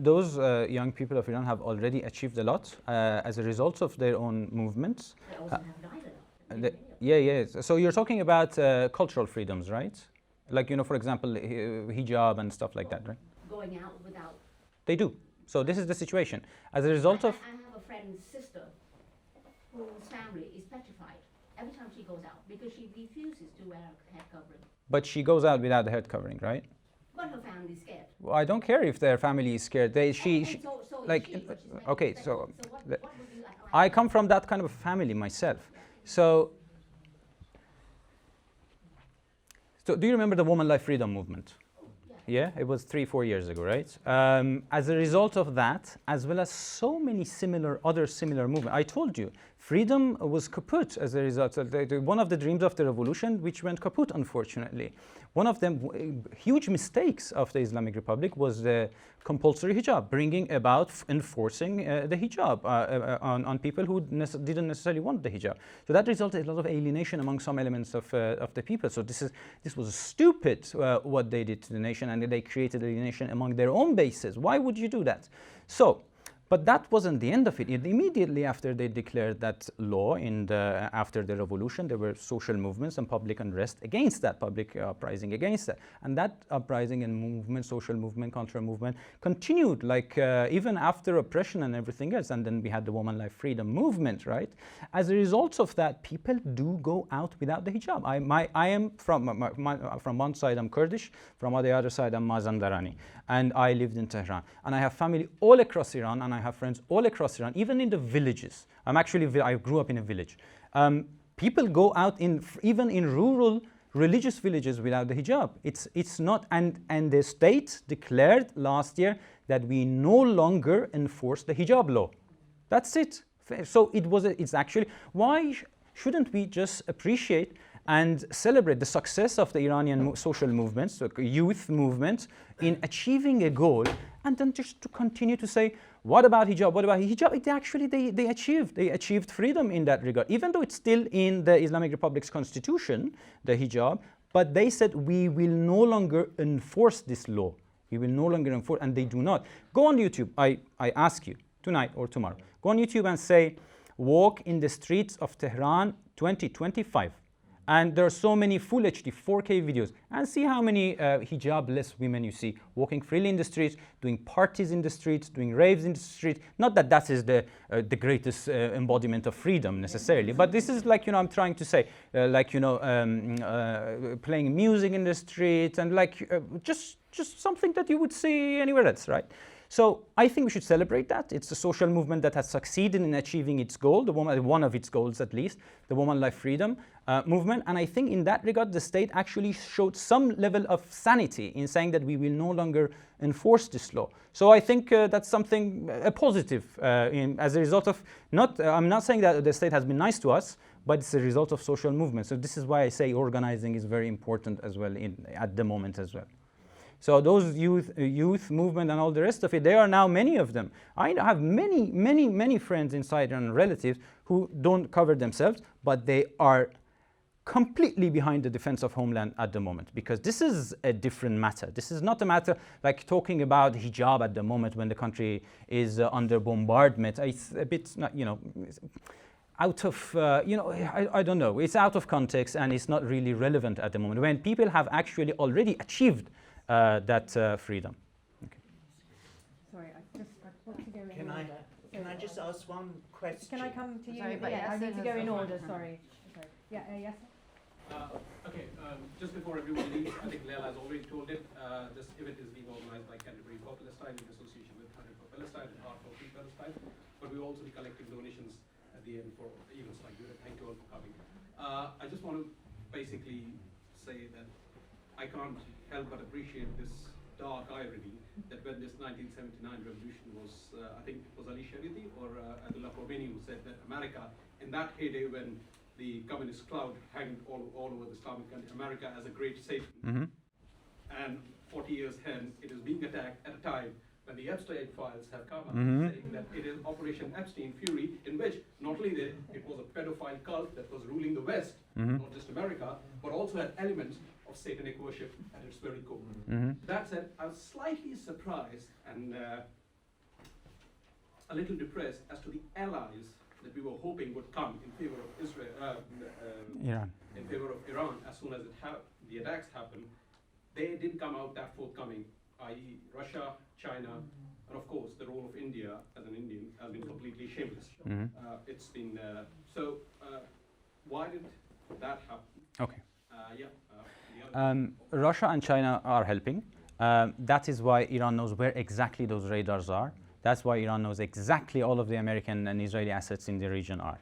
those Young people of Iran have already achieved a lot as a result of their own movements. They also have died a lot. Yeah. So you're talking about cultural freedoms, right? Like, for example, hijab and stuff like that, right? Going out without. They do. So this is the situation. As a result of... I have a friend's sister whose family is petrified every time she goes out because she refuses to wear a head covering. But she goes out without the head covering, right? But her family is scared. Well, I don't care if their family is scared. So Like, is she, but she's okay, very so respectful. What would you advise? I come from that kind of family myself. So do you remember the Woman Life Freedom Movement? Yeah, it was 3-4 years ago, right? As a result of that, as well as so many other similar movements, I told you, freedom was kaput as a result of one of the dreams of the revolution, which went kaput, unfortunately. One of them huge mistakes of the Islamic Republic was the compulsory hijab, bringing about enforcing the hijab on people who didn't necessarily want the hijab. So that resulted in a lot of alienation among some elements of the people. So this was stupid what they did to the nation, and they created alienation among their own bases. Why would you do that? So But that wasn't the end of it. Immediately after they declared that law, after the revolution, there were social movements and public unrest against that, public uprising against that. And that uprising and movement, social movement, counter-movement, continued even after oppression and everything else. And then we had the woman life freedom movement, right? As a result of that, people do go out without the hijab. I am from one side, I'm Kurdish, from the other side, I'm Mazandarani. And I lived in Tehran. And I have family all across Iran, and I have friends all across Iran, even in the villages. I grew up in a village. People go out even in rural religious villages without the hijab. It's not, and the state declared last year that we no longer enforce the hijab law. That's it. So it's actually, why shouldn't we just appreciate and celebrate the success of the Iranian social movements, the youth movement, in achieving a goal, and then just to continue to say, what about hijab? What about hijab? They achieved freedom in that regard, even though it's still in the Islamic Republic's constitution, the hijab, but they said we will no longer enforce this law. We will no longer enforce, and they do not. Go on YouTube, I ask you, tonight or tomorrow, go on YouTube and say, walk in the streets of Tehran 2025. And there are so many full HD, 4K videos, and see how many hijab-less women you see walking freely in the streets, doing parties in the streets, doing raves in the streets. Not that that is the greatest embodiment of freedom necessarily, but this is I'm trying to say, playing music in the streets and just something that you would see anywhere else, right? So I think we should celebrate that. It's a social movement that has succeeded in achieving its goal, one of its goals at least, the woman life freedom movement. And I think in that regard, the state actually showed some level of sanity in saying that we will no longer enforce this law. So I think that's something positive as a result of, I'm not saying that the state has been nice to us, but it's a result of social movement. So this is why I say organizing is very important as well at the moment as well. So those youth movement and all the rest of it, there are now many of them. I have many friends inside and relatives who don't cover themselves, but they are completely behind the defense of homeland at the moment, because this is a different matter. This is not a matter like talking about hijab at the moment when the country is under bombardment. It's a bit, out of, I don't know. It's out of context and it's not really relevant at the moment when people have actually already achieved that freedom. Okay. Sorry, I want to go in Can order. I just ask one question? Can I come to you? Sorry, but I need to go in order, sorry. Yeah, yes. Just before everyone leaves, I think Leila has already told it. This event is being organized by Canterbury for Palestine in association with Thanet for Palestine and Art for Free Palestine. But we will also be collecting donations at the end for events like this. Thank you all for coming. I just want to basically say that I can't help but appreciate this dark irony that when this 1979 revolution was, I think it was Ali Sharidi or Ayatollah Khomeini who said that America, in that heyday when the communist cloud hanged all over the Islamic country, America as a great Satan. Mm-hmm. And 40 years hence, it is being attacked at a time when the Epstein files have come out saying that it is Operation Epstein Fury, in which not only it was a pedophile cult that was ruling the West, not just America, but also had elements of satanic worship at its very core. That said, I was slightly surprised and a little depressed as to the allies that we were hoping would come in favor of Israel, Iran. In favor of Iran as soon as the attacks happened. They didn't come out that forthcoming, i.e. Russia, China, and of course the role of India as an Indian has been completely shameless. It's been, why did that happen? Okay. Yeah. Russia and China are helping. That is why Iran knows where exactly those radars are. That's why Iran knows exactly all of the American and Israeli assets in the region are.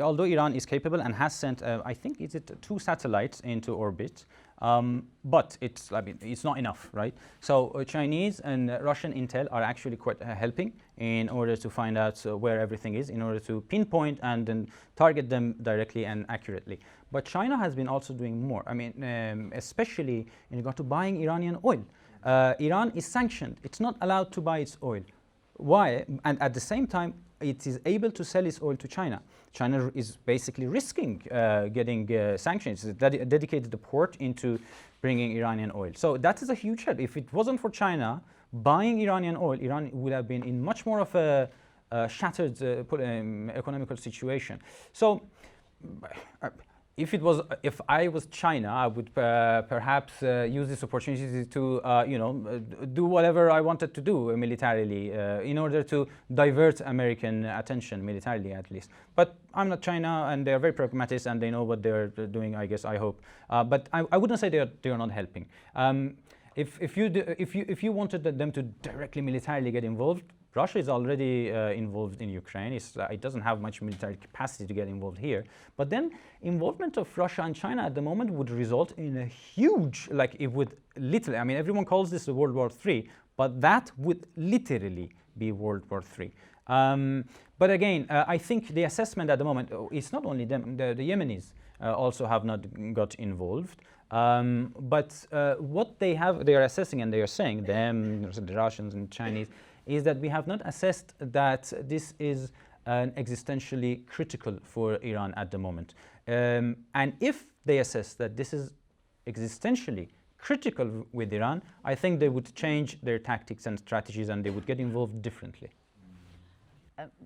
Although Iran is capable and has sent, I think, 2 satellites into orbit, but it's not enough, right? So Chinese and Russian intel are actually quite helping in order to find out where everything is, in order to pinpoint and then target them directly and accurately. But China has been also doing more. I mean, especially in regard to buying Iranian oil. Iran is sanctioned. It's not allowed to buy its oil. Why? And at the same time, it is able to sell its oil to China. China is basically risking getting sanctions. It's dedicated the port into bringing Iranian oil. So that is a huge help. If it wasn't for China buying Iranian oil, Iran would have been in much more of a shattered economical situation. So if I was China, I would perhaps use this opportunity to do whatever I wanted to do militarily in order to divert American attention militarily, at least. But I'm not China, and they are very pragmatist, and they know what they're doing, I guess, I hope. But I wouldn't say they are not helping. If you wanted them to directly militarily get involved, Russia is already involved in Ukraine. It doesn't have much military capacity to get involved here. But then involvement of Russia and China at the moment would result in a huge, like it would literally, I mean, everyone calls this a World War III, but that would literally be World War III. But again, I think the assessment at the moment, it's not only them, the Yemenis also have not got involved. But what they are assessing, and they are saying, them, the Russians and Chinese, is that we have not assessed that this is existentially critical for Iran at the moment. And if they assess that this is existentially critical with Iran, I think they would change their tactics and strategies, and they would get involved differently.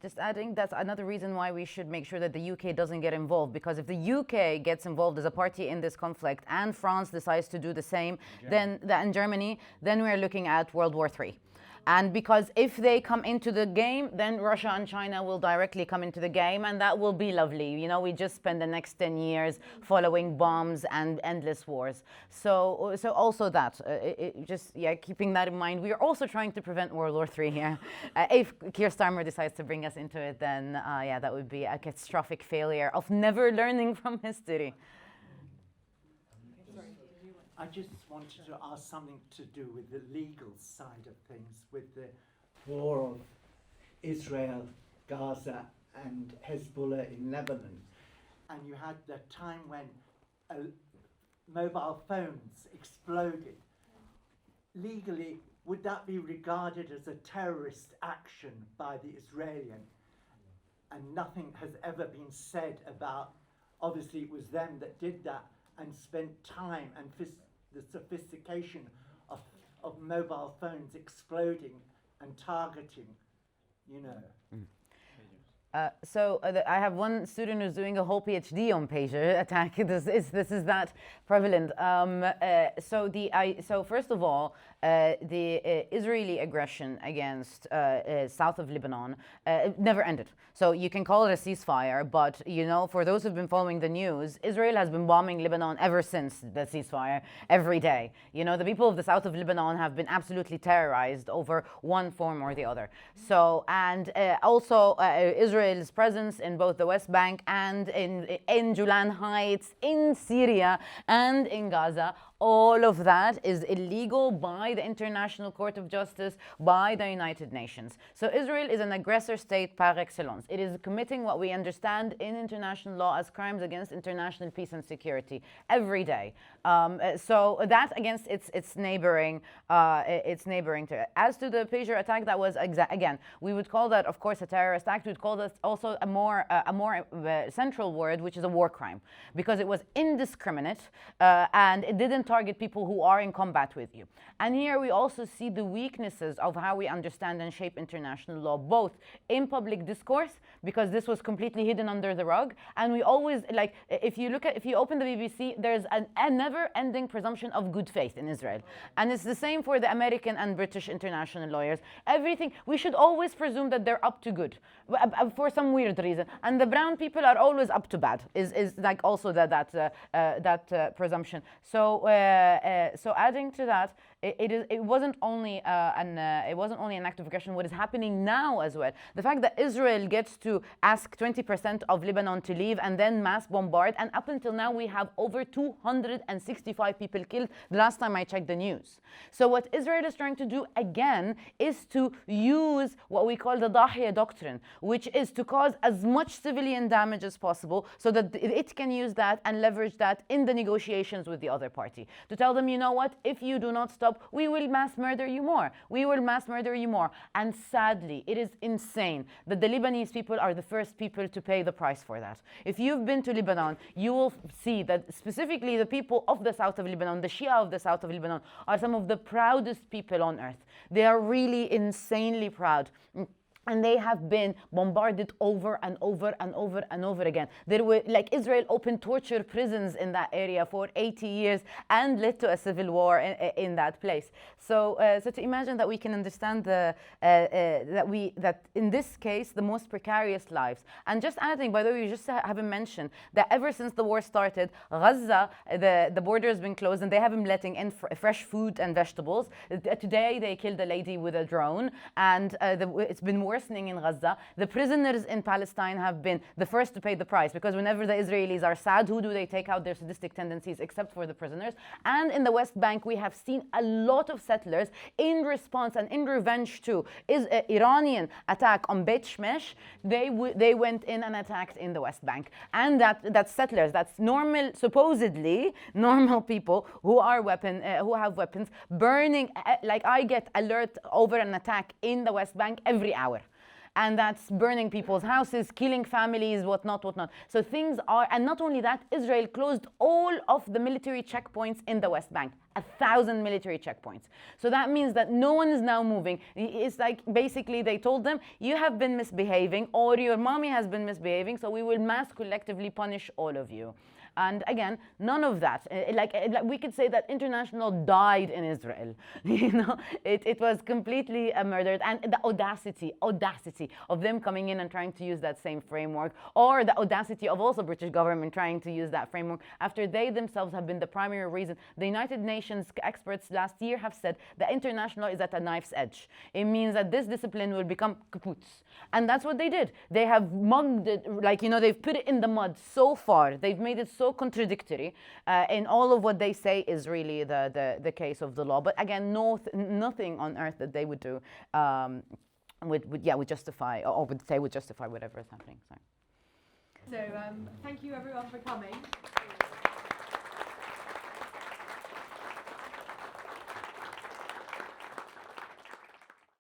Just adding, that's another reason why we should make sure that the UK doesn't get involved, because if the UK gets involved as a party in this conflict and France decides to do the same, then Germany, then we're looking at World War III. And because if they come into the game, then Russia and China will directly come into the game, and that will be lovely. You know, we just spend the next 10 years following bombs and endless wars. So also that, keeping that in mind, we are also trying to prevent World War III here. If Keir Starmer decides to bring us into it, then that would be a catastrophic failure of never learning from history. I just wanted to ask something to do with the legal side of things, with the war of Israel, Gaza, and Hezbollah in Lebanon. And you had the time when mobile phones exploded. Legally, would that be regarded as a terrorist action by the Israelis? And nothing has ever been said about, obviously it was them that did that and spent time and the sophistication of mobile phones exploding and targeting, you know. I have one student who's doing a whole PhD on pager attack. This is that prevalent. So first of all, the Israeli aggression against south of Lebanon never ended. So you can call it a ceasefire, but you know, for those who've been following the news, Israel has been bombing Lebanon ever since the ceasefire, every day. You know, the people of the south of Lebanon have been absolutely terrorized over one form or the other. So, and also Israel's presence in both the West Bank and in Julan Heights, in Syria and in Gaza, all of that is illegal by the International Court of Justice, by the United Nations. So Israel is an aggressor state par excellence. It is committing what we understand in international law as crimes against international peace and security every day. So that against its neighboring As to the pager attack, that was again, we would call that, of course, a terrorist act. We'd call that also a more central word, which is a war crime, because it was indiscriminate and it didn't target people who are in combat with you. And here we also see the weaknesses of how we understand and shape international law, both in public discourse, because this was completely hidden under the rug. And we always, like, if you open the BBC, there's a never-ending presumption of good faith in Israel. And it's the same for the American and British international lawyers. Everything, we should always presume that they're up to good for some weird reason. And the brown people are always up to bad, is like also that presumption. So adding to that, it wasn't only an act of aggression. What is happening now as well, the fact that Israel gets to ask 20% of Lebanon to leave and then mass bombard, and up until now we have over 265 people killed the last time I checked the news. So what Israel is trying to do again is to use what we call the Dahiya doctrine, which is to cause as much civilian damage as possible so that it can use that and leverage that in the negotiations with the other party, to tell them, you know what, if you do not stop stop, we will mass murder you more. We will mass murder you more. And sadly, it is insane that the Lebanese people are the first people to pay the price for that. If you've been to Lebanon, you will see that specifically the people of the south of Lebanon, the Shia of the south of Lebanon, are some of the proudest people on earth. They are really insanely proud. And they have been bombarded over and over and over and over again. There were, like, Israel opened torture prisons in that area for 80 years and led to a civil war in that place. So, so to imagine that we can understand that in this case, the most precarious lives. And just adding, by the way, we just haven't mentioned that ever since the war started, Gaza, the border has been closed and they haven't been letting in fresh food and vegetables. Today, they killed a lady with a drone, and it's been worsening in Gaza. The prisoners in Palestine have been the first to pay the price, because whenever the Israelis are sad, who do they take out their sadistic tendencies except for the prisoners? And in the West Bank, we have seen a lot of settlers in response and in revenge to Iranian attack on Beit Shemesh. They went in and attacked in the West Bank. And that's settlers, that's normal, supposedly normal people who are who have weapons, burning, like I get alert over an attack in the West Bank every hour. And that's burning people's houses, killing families, whatnot. So things are, and not only that, Israel closed all of the military checkpoints in the West Bank, 1,000 military checkpoints. So that means that no one is now moving. It's like basically they told them, you have been misbehaving, or your mommy has been misbehaving, so we will mass collectively punish all of you. And again, none of that. Like we could say that international died in Israel. You know, it was completely murdered. And the audacity of them coming in and trying to use that same framework, or the audacity of also British government trying to use that framework after they themselves have been the primary reason. The United Nations experts last year have said that international is at a knife's edge. It means that this discipline will become kaput. And that's what they did. They have mugged it, like, you know, they've put it in the mud so far. They've made it so contradictory in all of what they say is really the case of the law. But again, nothing on earth that they would do would justify, or would say would justify whatever is happening. Sorry. So thank you everyone for coming.